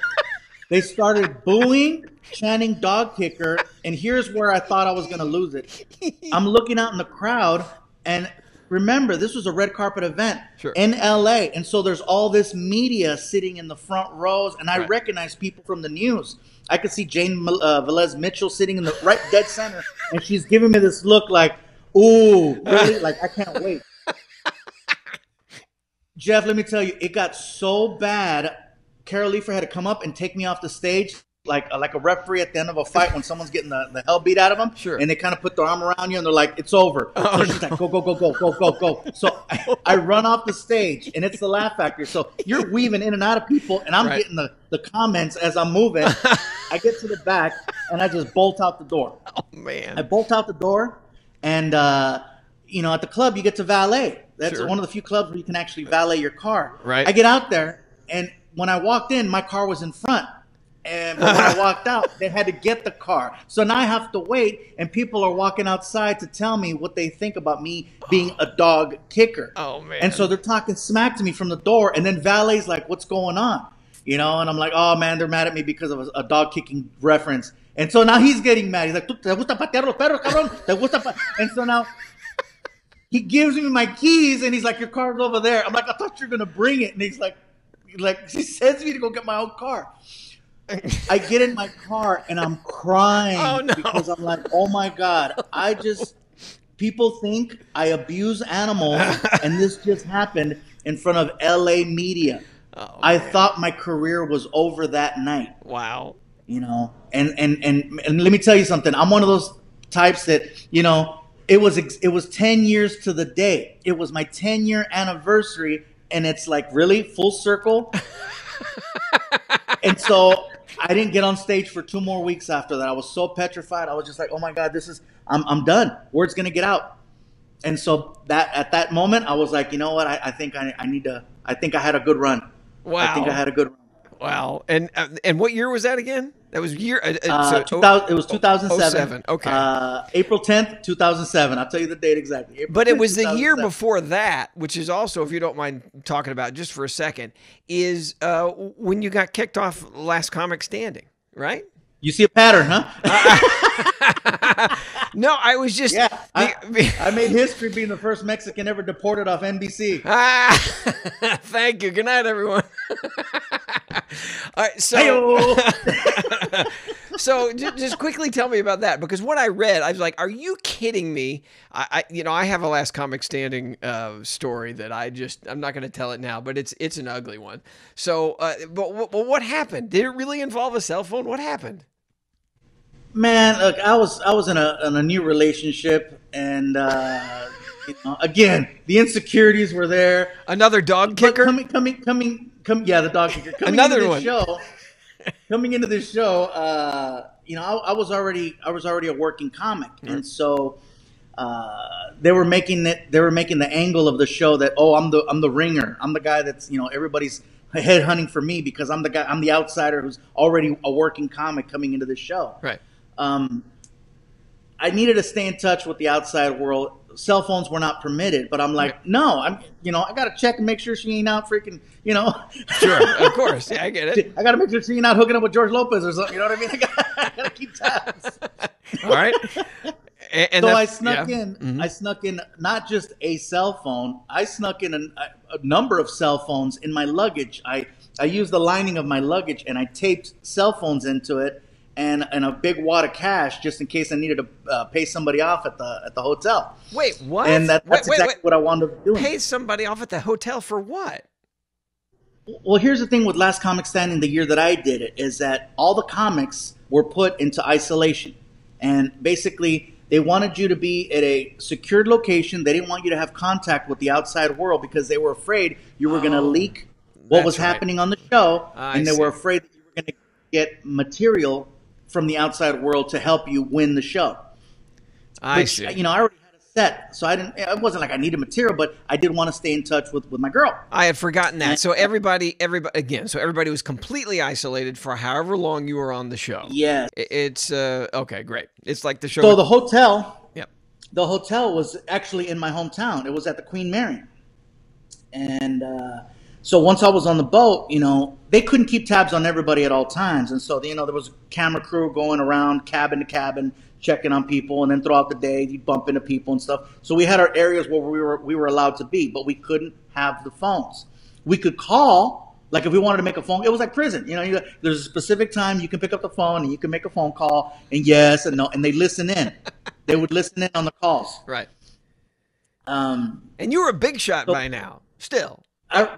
They started booing, chanting dog kicker, and here's where I thought I was going to lose it. I'm looking out in the crowd, and remember, this was a red carpet event in L.A., and so there's all this media sitting in the front rows, and I recognize people from the news. I could see Jane Velez Mitchell sitting in the right dead center, and she's giving me this look like, ooh, really? Like, I can't wait. Jeff, let me tell you, it got so bad. Carol Leifer had to come up and take me off the stage like a referee at the end of a fight when someone's getting the hell beat out of them. Sure. And they kind of put their arm around you and they're like, it's over. So she's like, go. So I run off the stage, and it's the Laugh Factory. So you're weaving in and out of people, and I'm getting the comments as I'm moving. I get to the back, and I just bolt out the door. Oh, man. I bolt out the door, and, at the club, you get to valet. That's one of the few clubs where you can actually valet your car. Right. I get out there, and when I walked in, my car was in front. But when I walked out, they had to get the car. So now I have to wait, and people are walking outside to tell me what they think about me being a dog kicker. Oh, man. And so they're talking smack to me from the door, and then valet's like, what's going on? And I'm like, oh, man, they're mad at me because of a dog kicking reference. And so now he's getting mad. He's like, ¿Te gusta patear los perros, cabrón? ¿Te gusta and so now he gives me my keys and he's like, your car's over there. I'm like, I thought you were gonna bring it. And he's like he sends me to go get my own car. I get in my car and I'm crying because I'm like, oh my God, people think I abuse animals and this just happened in front of LA media. I thought my career was over that night. Wow. You know, and let me tell you something. I'm one of those types that, you know, it was 10 years to the day. It was my 10-year anniversary and it's like really full circle. And so I didn't get on stage for 2 more weeks after that. I was so petrified. I was just like, oh my God, I'm done. Word's going to get out. And so at that moment, I was like, you know what? I think I had a good run. Wow. I think I had a good run. Wow. And what year was that again? That was year. It was 2007. 07. Okay. April 10th, 2007. I'll tell you the date exactly. But it was the year before that, which is also, if you don't mind talking about just for a second, is when you got kicked off Last Comic Standing, right? You see a pattern, huh? No, I was just... Yeah, I made history being the first Mexican ever deported off NBC. Thank you. Good night, everyone. All right, so just quickly tell me about that, because when I read, I was like, "Are you kidding me?" I have a Last Comic Standing story that I'm not going to tell it now, but it's an ugly one. So, but what happened? Did it really involve a cell phone? What happened? Man, look, I was in a new relationship, and again, the insecurities were there. Another dog kicker. Yeah, the dog kicker. Coming into this show, I was already a working comic, and so they were making the angle of the show that, oh, I'm the ringer, I'm the guy that's, everybody's head hunting for me because I'm the outsider who's already a working comic coming into this show. Right. I needed to stay in touch with the outside world. Cell phones were not permitted, but I'm like, no, I got to check and make sure she ain't out freaking, Sure, of course. Yeah, I get it. I got to make sure she ain't out hooking up with George Lopez or something. You know what I mean? I got to keep tabs. All right. And so I snuck in. Mm-hmm. I snuck in not just a cell phone. I snuck in a number of cell phones in my luggage. I used the lining of my luggage and I taped cell phones into it. And a big wad of cash just in case I needed to pay somebody off at the hotel. Wait, what? And that's exactly what I wound up doing. Pay somebody off at the hotel for what? Well, here's the thing with Last Comic Standing, the year that I did it, is that all the comics were put into isolation. And basically, they wanted you to be at a secured location. They didn't want you to have contact with the outside world because they were afraid you were going to leak what was happening on the show. And they were afraid that you were going to get material from the outside world to help you win the show. I see. I already had a set, so it wasn't like I needed material, but I did want to stay in touch with my girl. I had forgotten that. So everybody was completely isolated for however long you were on the show. Yeah. It's okay, great. It's like the show. So the hotel. Yep. The hotel was actually in my hometown. It was at the Queen Mary. And so once I was on the boat, they couldn't keep tabs on everybody at all times. And so, there was a camera crew going around cabin to cabin, checking on people. And then throughout the day, you'd bump into people and stuff. So we had our areas where we were allowed to be, but we couldn't have the phones. We could call, like if we wanted to make a phone, it was like prison. There's a specific time you can pick up the phone and you can make a phone call and yes and no. And they listen in. They would listen in on the calls. Right. And you were a big shot by now, still.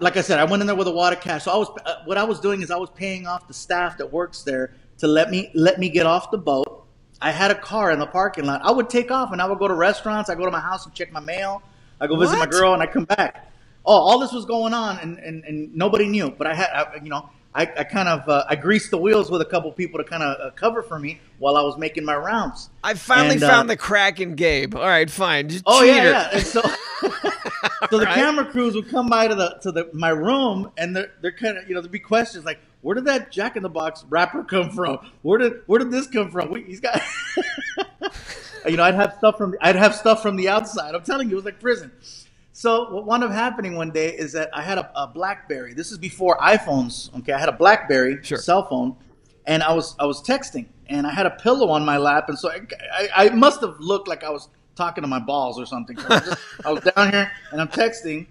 Like I said, I went in there with a wad of cash. So what I was doing is I was paying off the staff that works there to let me get off the boat. I had a car in the parking lot. I would take off and I would go to restaurants. I go to my house and check my mail. I go visit my girl and I come back. Oh, all this was going on and nobody knew. But I greased the wheels with a couple people to kind of cover for me while I was making my rounds. I finally found the crack in Gabe. All right, fine. Just cheater. Yeah. And so the camera crews would come by to my room and they're kind of, there'd be questions like, where did that Jack in the Box wrapper come from? Where did this come from? He's got I'd have stuff from the outside. I'm telling you, it was like prison. So what wound up happening one day is that I had a BlackBerry. This is before iPhones. Okay, I had a BlackBerry cell phone, and I was texting, and I had a pillow on my lap, and so I must have looked like I was talking to my balls or something. I was down here and I'm texting,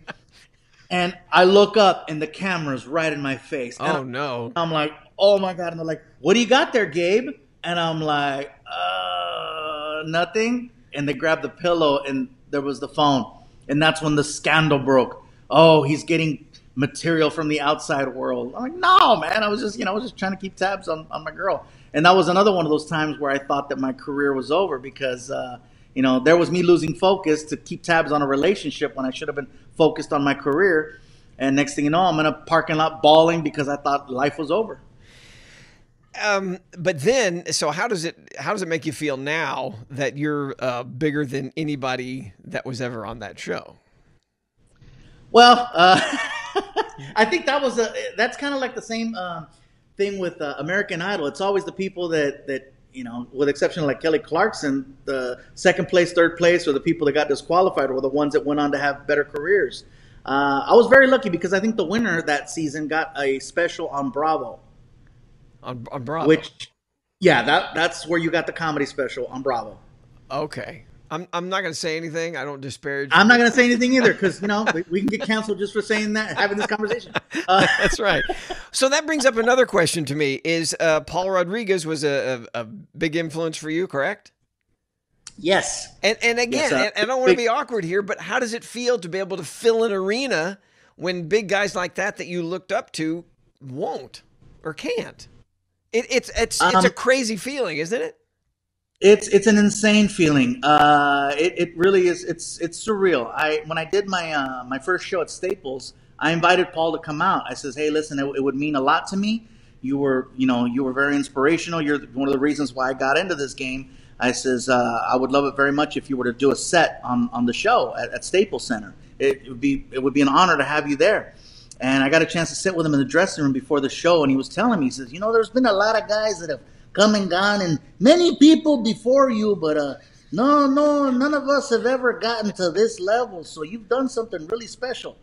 and I look up and the camera's right in my face. Oh, no. I'm like, oh my God. And they're like, what do you got there, Gabe? And I'm like, nothing. And they grabbed the pillow and there was the phone. And that's when the scandal broke. Oh, he's getting material from the outside world. I'm like, no, man. I was just trying to keep tabs on my girl. And that was another one of those times where I thought that my career was over because, there was me losing focus to keep tabs on a relationship when I should have been focused on my career. And next thing you know, I'm in a parking lot bawling because I thought life was over. But then, so how does it make you feel now that you're bigger than anybody that was ever on that show? Well, I think that's kind of like the same thing with American Idol. It's always the people that with exception of like Kelly Clarkson, the second place, third place, or the people that got disqualified were the ones that went on to have better careers. I was very lucky because I think the winner that season got a special on Bravo. On Bravo? That's where you got the comedy special on Bravo. Okay. I'm not going to say anything. I don't disparage. I'm not going to say anything either because, we can get canceled just for saying that, having this conversation. That's right. So that brings up another question to me. Is Paul Rodriguez was a big influence for you, correct? Yes. And again, and I don't want to be awkward here, but how does it feel to be able to fill an arena when big guys like that you looked up to won't or can't? It's a crazy feeling, isn't it? It's an insane feeling. It really is. It's surreal. When I did my first show at Staples, I invited Paul to come out. I says, hey, listen, it would mean a lot to me. You were very inspirational. You're one of the reasons why I got into this game. I says, I would love it very much if you were to do a set on the show at Staples Center. It would be an honor to have you there. And I got a chance to sit with him in the dressing room before the show, and he was telling me, he says, there's been a lot of guys that have come and gone, and many people before you, but no, none of us have ever gotten to this level. So you've done something really special.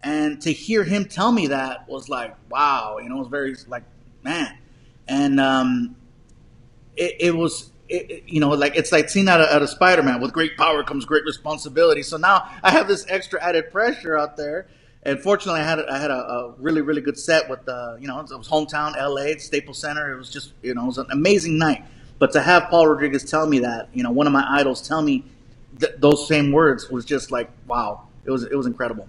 And to hear him tell me that was like, wow, it was very like, man. And it's like seeing out of Spider-Man, with great power comes great responsibility. So now I have this extra added pressure out there. And fortunately, I had a really, really good set with, it was hometown, LA, Staples Center. It was just, it was an amazing night. But to have Paul Rodriguez tell me that, one of my idols tell me those same words was just like, wow, it was incredible.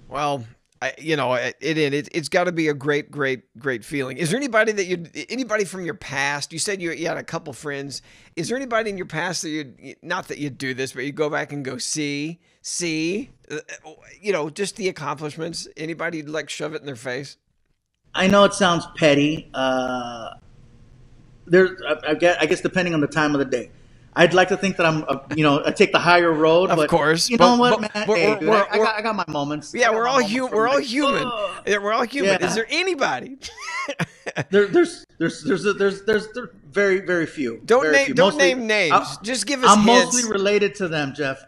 Well, it's got to be a great, great, great feeling. Is there anybody from your past? You said you had a couple friends. Is there anybody in your past that not that you'd do this, but you go back and go see, just the accomplishments? Anybody you'd like shove it in their face? I know it sounds petty. I guess depending on the time of the day. I'd like to think that I take the higher road. Of course. You know what, man? Hey, dude, I got my moments. Yeah, we're all human. We're all human. We're all human. Yeah. Is there anybody? There's very, very few. Don't name names. Just give us I'm hints. mostly related to them, Jeff.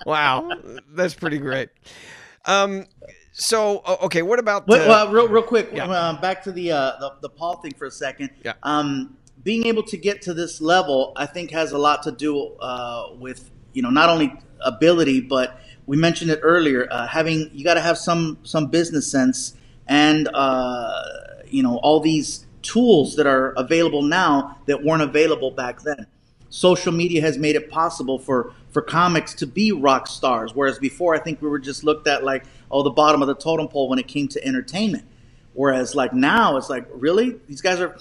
Wow, that's pretty great. So, okay, what about... real quick, yeah. Back to the Paul thing for a second. Yeah. Being able to get to this level, I think, has a lot to do with, not only ability, but we mentioned it earlier, you got to have some business sense and, all these tools that are available now that weren't available back then. Social media has made it possible for comics to be rock stars, whereas before I think we were just looked at like, the bottom of the totem pole when it came to entertainment. Whereas like now it's like, really? These guys are,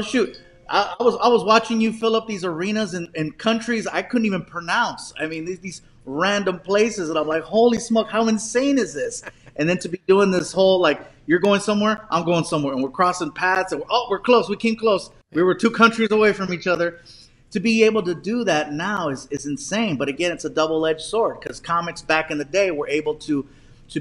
shoot. I was watching you fill up these arenas in countries I couldn't even pronounce. I mean, these random places, and I'm like, holy smoke, how insane is this? And then to be doing this whole, like, you're going somewhere, I'm going somewhere, and we're crossing paths, and we're close, we came close. We were 2 countries away from each other. To be able to do that now is insane. But again, it's a double-edged sword, because comics back in the day were able to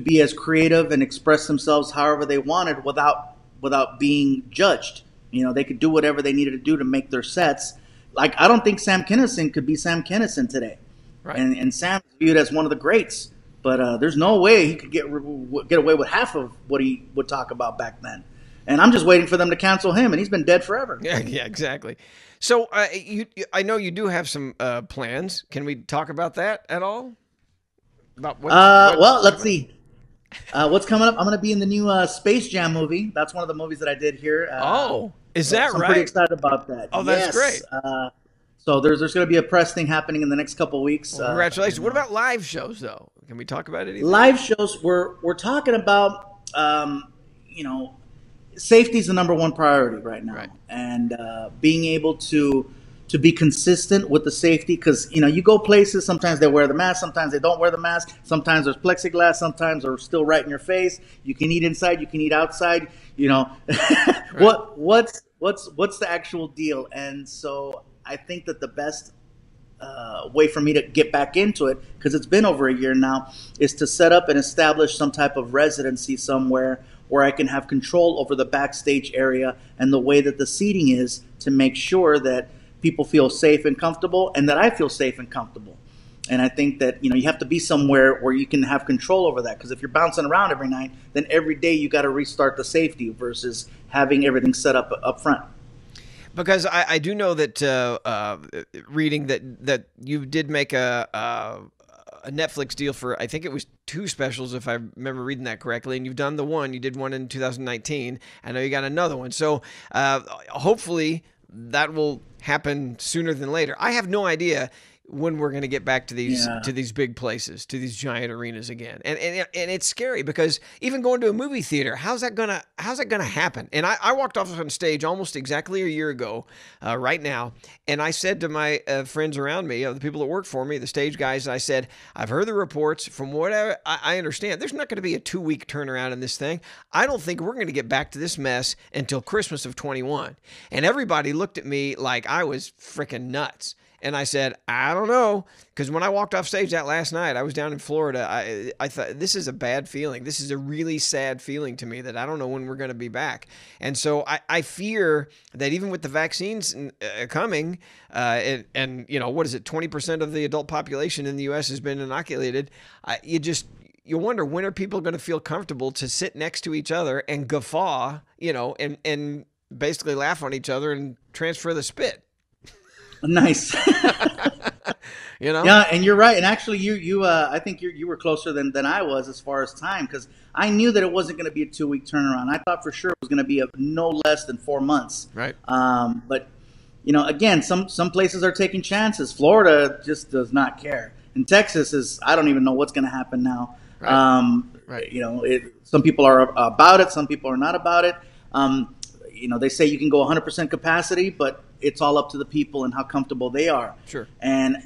be as creative and express themselves however they wanted without being judged. They could do whatever they needed to do to make their sets. Like, I don't think Sam Kinison could be Sam Kinison today. Right. And Sam's viewed as one of the greats. But there's no way he could get away with half of what he would talk about back then. And I'm just waiting for them to cancel him, and he's been dead forever. Yeah, exactly. So I know you do have some plans. Can we talk about that at all? About well, let's see. What's coming up? I'm going to be in the new Space Jam movie. That's one of the movies that I did here. Is that right? I'm pretty excited about that. Oh, that's great. So there's going to be a press thing happening in the next couple of weeks. Well, congratulations. What about live shows, though? Can we talk about anything? Live shows, we're talking about, safety is the number one priority right now. Right. And being able to be consistent with the safety, because you go places, sometimes they wear the mask, sometimes they don't wear the mask, sometimes there's plexiglass, sometimes they're still right in your face. You can eat inside, you can eat outside. Right. What's the actual deal? And so I think that the best way for me to get back into it, because it's been over a year now, is to set up and establish some type of residency somewhere where I can have control over the backstage area and the way that the seating is, to make sure that people feel safe and comfortable, and that I feel safe and comfortable. And I think that you have to be somewhere where you can have control over that, because if you're bouncing around every night, then every day you got to restart the safety versus having everything set up front. Because I do know that reading that you did make a Netflix deal for, I think it was 2 specials, if I remember reading that correctly, and you've done the one. You did one in 2019. I know you got another one. So hopefully that will happen sooner than later. I have no idea when we're going to get back to these big places, to these giant arenas again. And it's scary, because even going to a movie theater, how's that gonna happen? And I walked off on stage almost exactly a year ago, right now, and I said to my friends around me, the people that work for me, the stage guys, I said, I've heard the reports. From what I understand, there's not going to be a 2-week turnaround in this thing. I don't think we're going to get back to this mess until Christmas of 21. And everybody looked at me like I was freaking nuts. And I said, I don't know, because when I walked off stage that last night, I was down in Florida. I thought, this is a bad feeling. This is a really sad feeling to me, that I don't know when we're going to be back. And so I fear that even with the vaccines coming, and what is it, 20% of the adult population in the U.S. has been inoculated, you wonder, when are people going to feel comfortable to sit next to each other and guffaw, and basically laugh on each other and transfer the spit. Nice. Yeah, and you're right. And actually, you I think you were closer than I was as far as time, because I knew that it wasn't going to be a 2-week turnaround. I thought for sure it was going to be no less than 4 months. Right. But again, some places are taking chances. Florida just does not care. And Texas I don't even know what's going to happen now. Right. Right. Some people are about it. Some people are not about it. They say you can go 100% capacity, but it's all up to the people and how comfortable they are. Sure. And,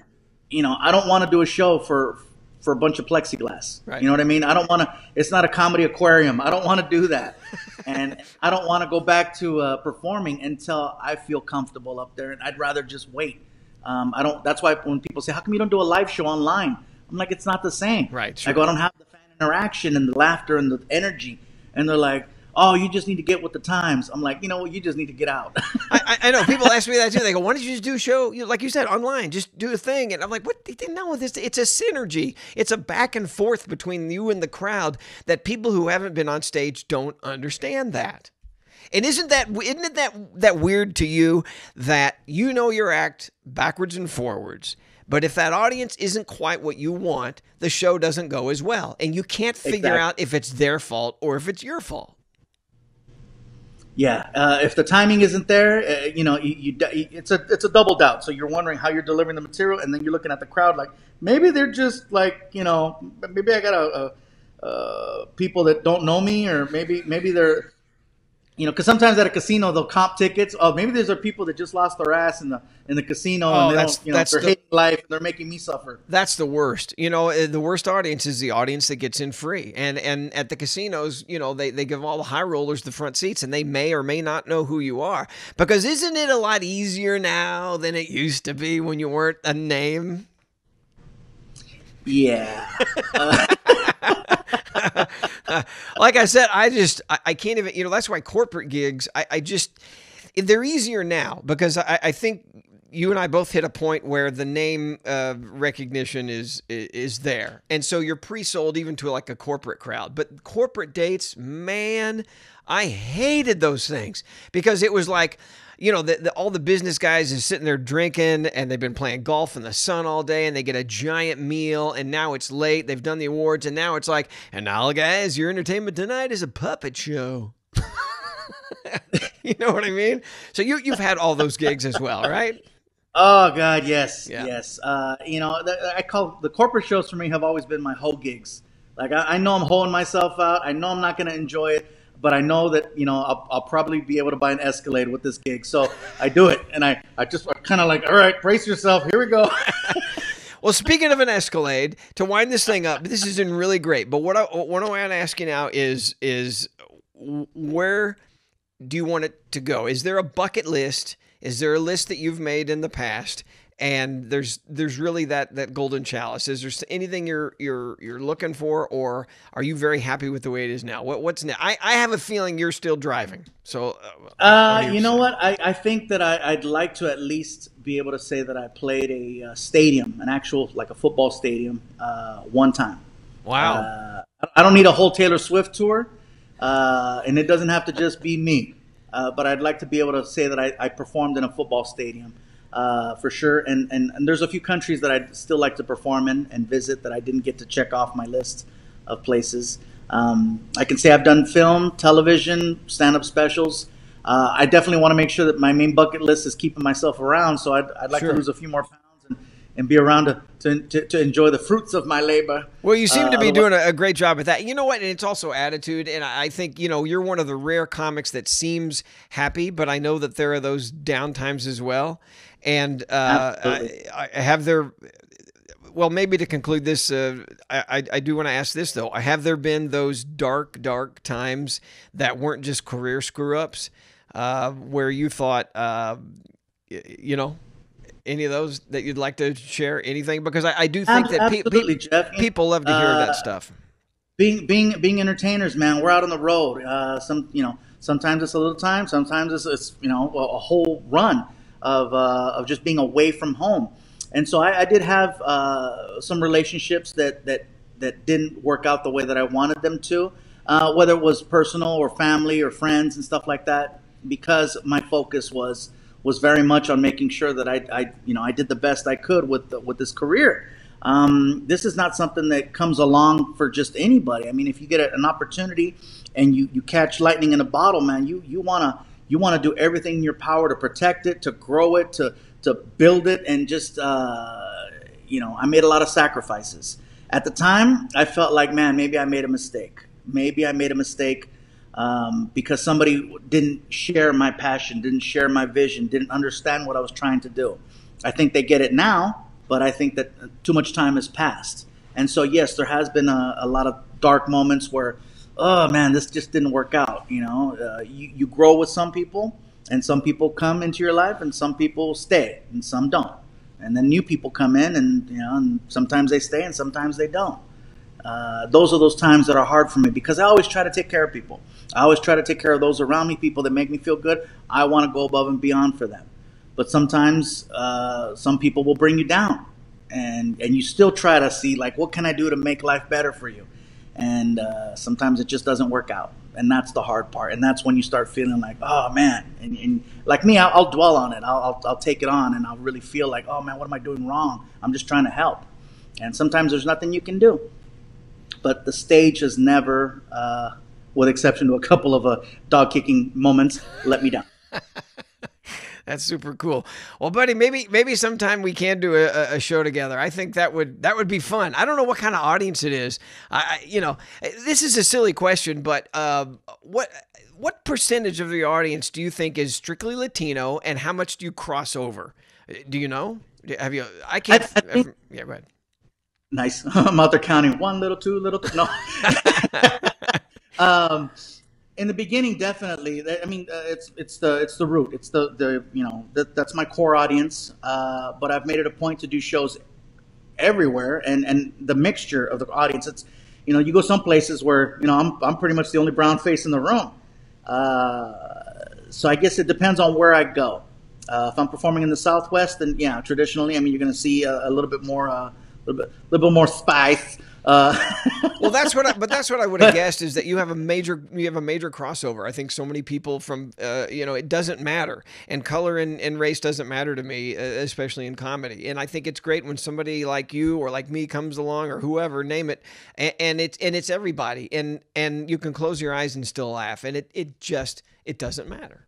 I don't want to do a show for a bunch of plexiglass. Right. You know what I mean? I don't want to, it's not a comedy aquarium. I don't want to do that. And I don't want to go back to performing until I feel comfortable up there. And I'd rather just wait. That's why when people say, how come you don't do a live show online? I'm like, it's not the same. Right. Sure. I go, I don't have the fan interaction and the laughter and the energy. And they're like, oh, you just need to get with the times. I'm like, you just need to get out. I know. People ask me that too. They go, why don't you just do a show, like you said, online? Just do a thing. And I'm like, what? They didn't know this. It's a synergy. It's a back and forth between you and the crowd that people who haven't been on stage don't understand that. And isn't it that weird to you that your act backwards and forwards, but if that audience isn't quite what you want, the show doesn't go as well. And you can't figure out if it's their fault or if it's your fault. Yeah, if the timing isn't there, it's a double doubt. So you're wondering how you're delivering the material, and then you're looking at the crowd like, maybe they're just like, maybe I got people that don't know me, or maybe they're, because sometimes at a casino they'll comp tickets. Oh, maybe these are people that just lost their ass in the casino, and they're hating life, and they're making me suffer. That's the worst. The worst audience is the audience that gets in free. And at the casinos, they give all the high rollers the front seats, and they may or may not know who you are. Because isn't it a lot easier now than it used to be when you weren't a name? Yeah. Like I said, I can't even, that's why corporate gigs, they're easier now because I think you and I both hit a point where the name recognition is there. And so you're pre-sold even to like a corporate crowd. But corporate dates, man, I hated those things because it was like, you know, all the business guys is sitting there drinking and they've been playing golf in the sun all day and they get a giant meal and now it's late. They've done the awards and now it's like, and now guys, your entertainment tonight is a puppet show. You know what I mean? So you've had all those gigs as well, right? Oh God, yes, Yeah. yes. You know, I call the corporate shows for me have always been my hoe gigs. Like I know I'm hoeing myself out. I know I'm not going to enjoy it, but I know that, you know, I'll probably be able to buy an Escalade with this gig. So I do it, and I just kind of like, all right, brace yourself. Here we go. Well, speaking of an Escalade, to wind this thing up, this has been really great. But what I want to ask you now is where do you want it to go? Is there a bucket list? Is there a list that you've made in the past? And there's really that golden chalice. Is there anything you're looking for, or are you very happy with the way it is now? What's now? I have a feeling you're still driving. So, you know what? I think that I'd like to at least be able to say that I played a stadium, an actual like a football stadium, one time. Wow. I don't need a whole Taylor Swift tour, and it doesn't have to just be me. But I'd like to be able to say that I performed in a football stadium. For sure, and there's a few countries that I'd still like to perform in and visit that I didn't get to check off my list of places. I can say I've done film, television, stand-up specials. I definitely want to make sure that my main bucket list is keeping myself around, so I'd like Sure. to lose a few more pounds and be around to enjoy the fruits of my labor. Well, you seem to be doing a great job at that. You know what? And it's also attitude. And I think, you know, you're one of the rare comics that seems happy, but I know that there are those down times as well. And I have there. Well, maybe to conclude this, I do want to ask this, though. Have there been those dark times that weren't just career screw-ups where you thought, you know, any of those that you'd like to share? Anything? Because I do think that absolutely, Jeff. people love to hear that stuff. Being entertainers, man, we're out on the road. Sometimes it's a little time, sometimes it's you know a whole run of just being away from home. And so I did have some relationships that didn't work out the way that I wanted them to, whether it was personal or family or friends and stuff like that, because my focus was very much on making sure that I did the best I could with this career. This is not something that comes along for just anybody. I mean, if you get an opportunity and you catch lightning in a bottle, man, you want to do everything in your power to protect it, to grow it, to build it, and just I made a lot of sacrifices. At the time, I felt like, man, maybe I made a mistake. Because somebody didn't share my passion, didn't share my vision, didn't understand what I was trying to do. I think they get it now, but I think that too much time has passed. And so, yes, there has been a lot of dark moments where, oh man, this just didn't work out. You know, you grow with some people, and some people come into your life, and some people stay, and some don't. And then new people come in, and sometimes they stay, and sometimes they don't. Those are those times that are hard for me because I always try to take care of people. I always try to take care of those around me, people that make me feel good. I want to go above and beyond for them. But sometimes some people will bring you down, and you still try to see, like, what can I do to make life better for you? And sometimes it just doesn't work out, and that's the hard part. And that's when you start feeling like, oh man, and like me, I'll dwell on it. I'll take it on, and I'll really feel like, oh man, what am I doing wrong? I'm just trying to help. And sometimes there's nothing you can do. But the stage has never, with exception to a couple of dog-kicking moments, let me down. That's super cool. Well, buddy, maybe sometime we can do a show together. I think that would be fun. I don't know what kind of audience it is. This is a silly question, but what percentage of the audience do you think is strictly Latino, and how much do you cross over? Do you know? Have you? I can't. Yeah, go ahead. Nice. I'm out there counting 1 little, 2 little. No. In the beginning, definitely. I mean, it's the root. It's that's my core audience. But I've made it a point to do shows everywhere, and the mixture of the audience. It's you go some places where I'm pretty much the only brown face in the room. So I guess it depends on where I go. If I'm performing in the Southwest, then yeah, traditionally, I mean, you're going to see a little bit more, little bit more spice. Well, that's what I would have guessed, is that you have a major crossover. I think so many people from it doesn't matter, and color and race doesn't matter to me, especially in comedy. And I think it's great when somebody like you or like me comes along, or whoever, name it, and it's everybody, and you can close your eyes and still laugh, and it doesn't matter.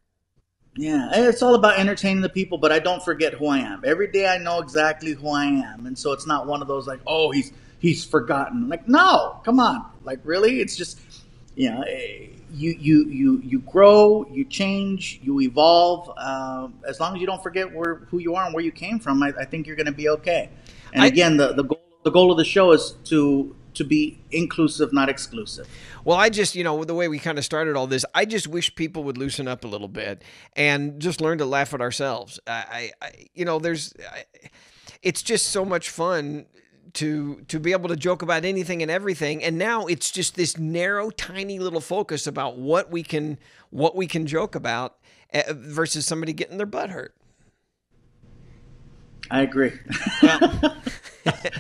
Yeah, it's all about entertaining the people, but I don't forget who I am. Every day I know exactly who I am, and so it's not one of those like, oh, he's forgotten. Like, no, come on. Like, really? It's just, you grow, you change, you evolve. As long as you don't forget who you are and where you came from, I think you're going to be okay. And again, the goal of the show is to be inclusive, not exclusive. Well, I just, the way we kind of started all this, I just wish people would loosen up a little bit and just learn to laugh at ourselves. It's just so much fun to be able to joke about anything and everything, and now it's just this narrow, tiny little focus about what we can joke about versus somebody getting their butt hurt. I agree.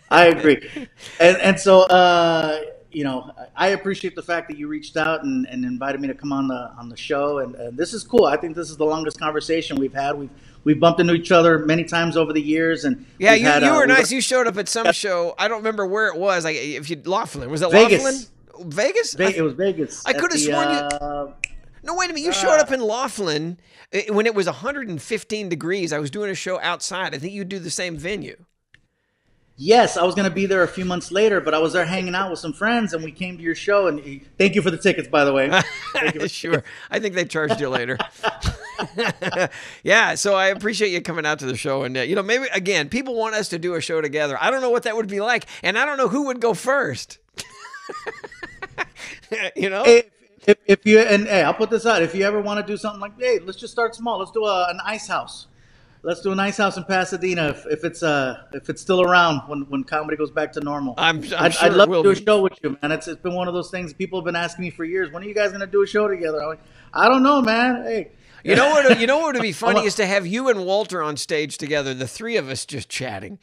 I agree, and so I appreciate the fact that you reached out and invited me to come on the show, and this is cool. I think this is the longest conversation we've had. We've bumped into each other many times over the years, and yeah, you were nice. You showed up at some show. I don't remember where it was. Laughlin, was it Vegas. Laughlin? Vegas? It was Vegas. I could have sworn you. No, wait a minute. You showed up in Laughlin when it was 115 degrees. I was doing a show outside. I think you'd do the same venue. Yes, I was going to be there a few months later, but I was there hanging out with some friends, and we came to your show. And thank you for the tickets, by the way. Sure. I think they charged you later. Yeah, so I appreciate you coming out to the show. And, maybe, again, people want us to do a show together. I don't know what that would be like, and I don't know who would go first. If you, and hey, I'll put this out. If you ever want to do something like, hey, let's just start small. Let's do an ice house. Let's do an ice house in Pasadena if it's still around when comedy goes back to normal. I'd love to do a show with you, man. It's been one of those things people have been asking me for years. When are you guys going to do a show together? I'm like, I don't know, man. Hey, you know what would be funny is to have you and Walter on stage together, the three of us just chatting.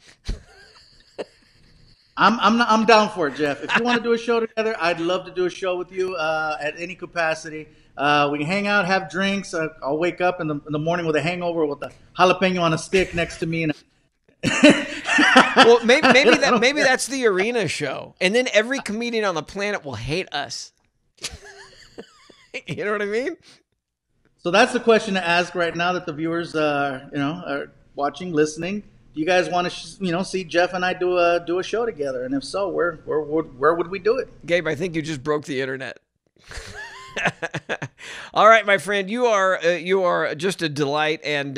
I'm down for it, Jeff. If you want to do a show together, I'd love to do a show with you at any capacity. We can hang out, have drinks. I'll wake up in the morning with a hangover with a jalapeno on a stick next to me. And well, maybe that's the arena show, and then every comedian on the planet will hate us. You know what I mean? So that's the question to ask right now that the viewers, are watching, listening. Do you guys want to, see Jeff and I do a show together? And if so, where would we do it? Gabe, I think you just broke the internet. All right, my friend, you are just a delight, and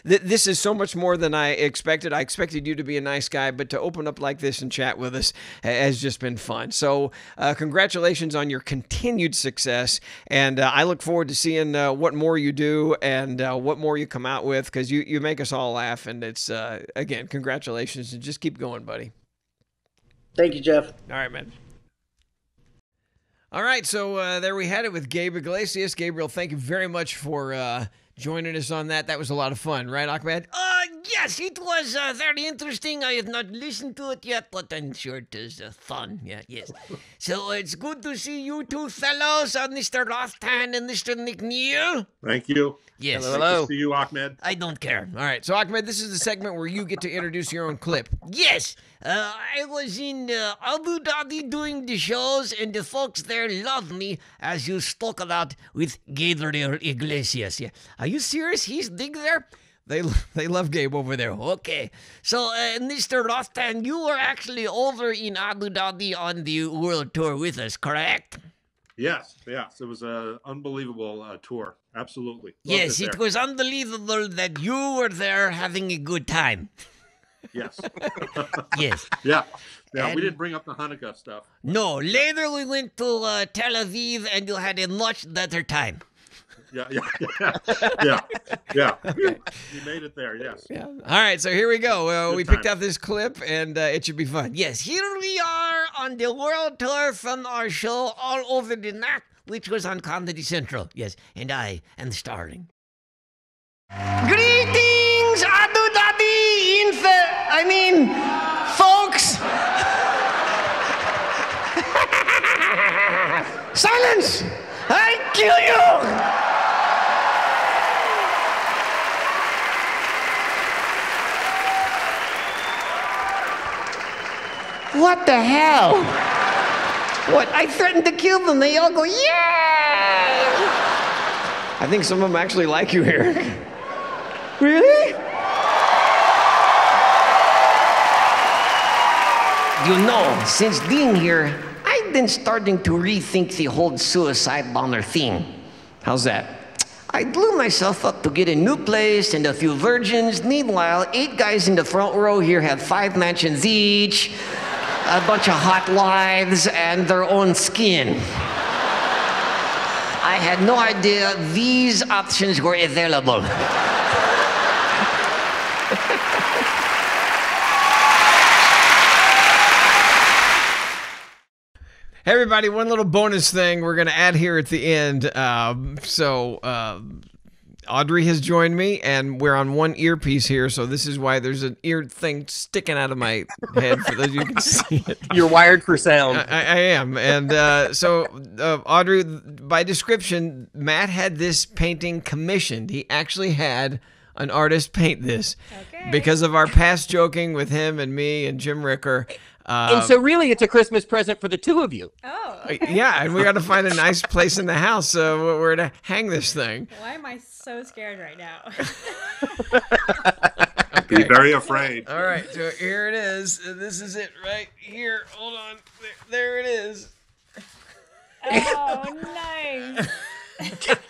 this is so much more than I expected. I expected you to be a nice guy, but to open up like this and chat with us has just been fun. So congratulations on your continued success, and I look forward to seeing what more you do and what more you come out with, because you make us all laugh, and it's, again, congratulations, and just keep going, buddy. Thank you, Jeff. All right, man. All right, so there we had it with Gabe Iglesias. Gabriel, thank you very much for joining us on that. That was a lot of fun, right, Ahmed? Yes, it was very interesting. I have not listened to it yet, but I'm sure it is fun. Yeah, yes. So it's good to see you two fellows, Mr. Rothan and Mr. McNeil. Thank you. Yes. Hello. Good to see you, Ahmed. I don't care. All right, so Ahmed, this is the segment where you get to introduce your own clip. Yes. I was in Abu Dhabi doing the shows, and the folks there loved me, as you spoke about with Gabriel Iglesias. Yeah. Are you serious? He's big there? They love Gabe over there. Okay. So, Mr. Rostan, you were actually over in Abu Dhabi on the world tour with us, correct? Yes. It was an unbelievable tour. Absolutely. Yes, it was unbelievable that you were there having a good time. Yes. Yes. Yeah, we didn't bring up the Hanukkah stuff. No, later we went to Tel Aviv, and you had a much better time. Yeah. You made it there, yes. Yeah. All right, so here we go. We picked out this clip, and it should be fun. Yes, here we are on the world tour from our show All Over the Net, which was on Comedy Central. Yes, and I am starring. Greetings, Adu Dadi, folks. Silence! I kill you! What the hell? What? I threatened to kill them. They all go, yeah! I think some of them actually like you here. Really? You know, since being here, I've been starting to rethink the whole suicide bomber thing. How's that? I blew myself up to get a new place and a few virgins. Meanwhile, 8 guys in the front row here have 5 mansions each, a bunch of hot wives, and their own skin. I had no idea these options were available. Hey everybody, one little bonus thing we're going to add here at the end. Audrey has joined me, and we're on one earpiece here, so this is why there's an ear thing sticking out of my head for those of you who can see it. You're wired for sound. I am. And Audrey, by description, Matt had this painting commissioned. He actually had an artist paint this. Okay. Because of our past joking with him and me and Jim Ricker. And so really it's a Christmas present for the two of you. Oh. Okay. Yeah, and we got to find a nice place in the house where to hang this thing. Why am I so scared right now? Be very afraid. All right, so here it is. This is it right here. Hold on. There it is. Oh, nice.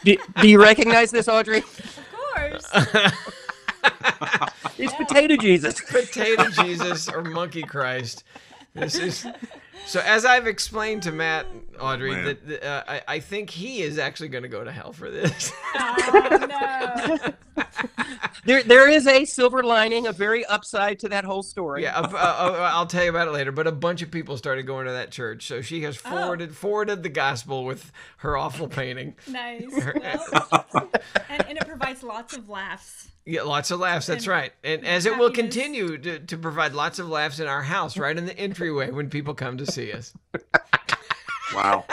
Do you recognize this, Audrey? Of course. It's Potato Jesus. Potato Jesus or Monkey Christ. This is so. As I've explained to Matt, Audrey, that I think he is actually going to go to hell for this. Oh no! There is a silver lining, a very upside to that whole story. Yeah, I'll tell you about it later. But a bunch of people started going to that church, so she has forwarded the gospel with her awful painting. Nice. Well, and it provides lots of laughs. Yeah, lots of laughs. That's right. And as it will continue to provide lots of laughs in our house, right in the entryway when people come to see us. Wow.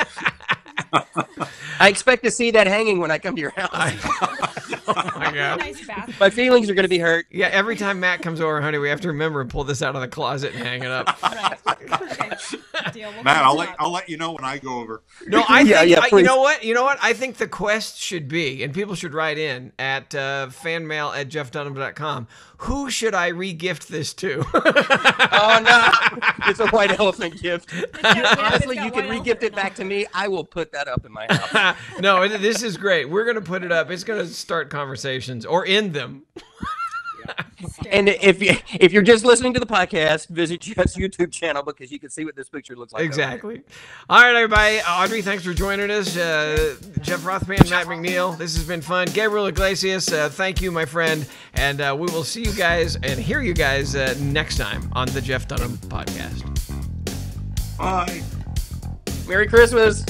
I expect to see that hanging when I come to your house. Oh my God. Nice bathroom. My feelings are going to be hurt. Yeah, every time Matt comes over, honey, we have to remember and pull this out of the closet and hang it up. Right. Okay. Deal. Matt, I'll let you know when I go over. No, I think you please. know what? You know what? I think the quest should be, and people should write in at fanmail@jeffdunham.com. Who should I re-gift this to? Oh no, it's a white elephant gift. Honestly, got you can white re-gift it back to me. I will put that up in my house. No, this is great. We're going to put it up. It's going to start conversations or end them. And if you're just listening to the podcast, visit Jeff's YouTube channel because you can see what this picture looks like. Exactly. All right, everybody. Audrey, thanks for joining us. Jeff Rothman, Matt McNeil. This has been fun. Gabriel Iglesias, thank you, my friend. And we will see you guys and hear you guys next time on the Jeff Dunham podcast. Bye. Merry Christmas.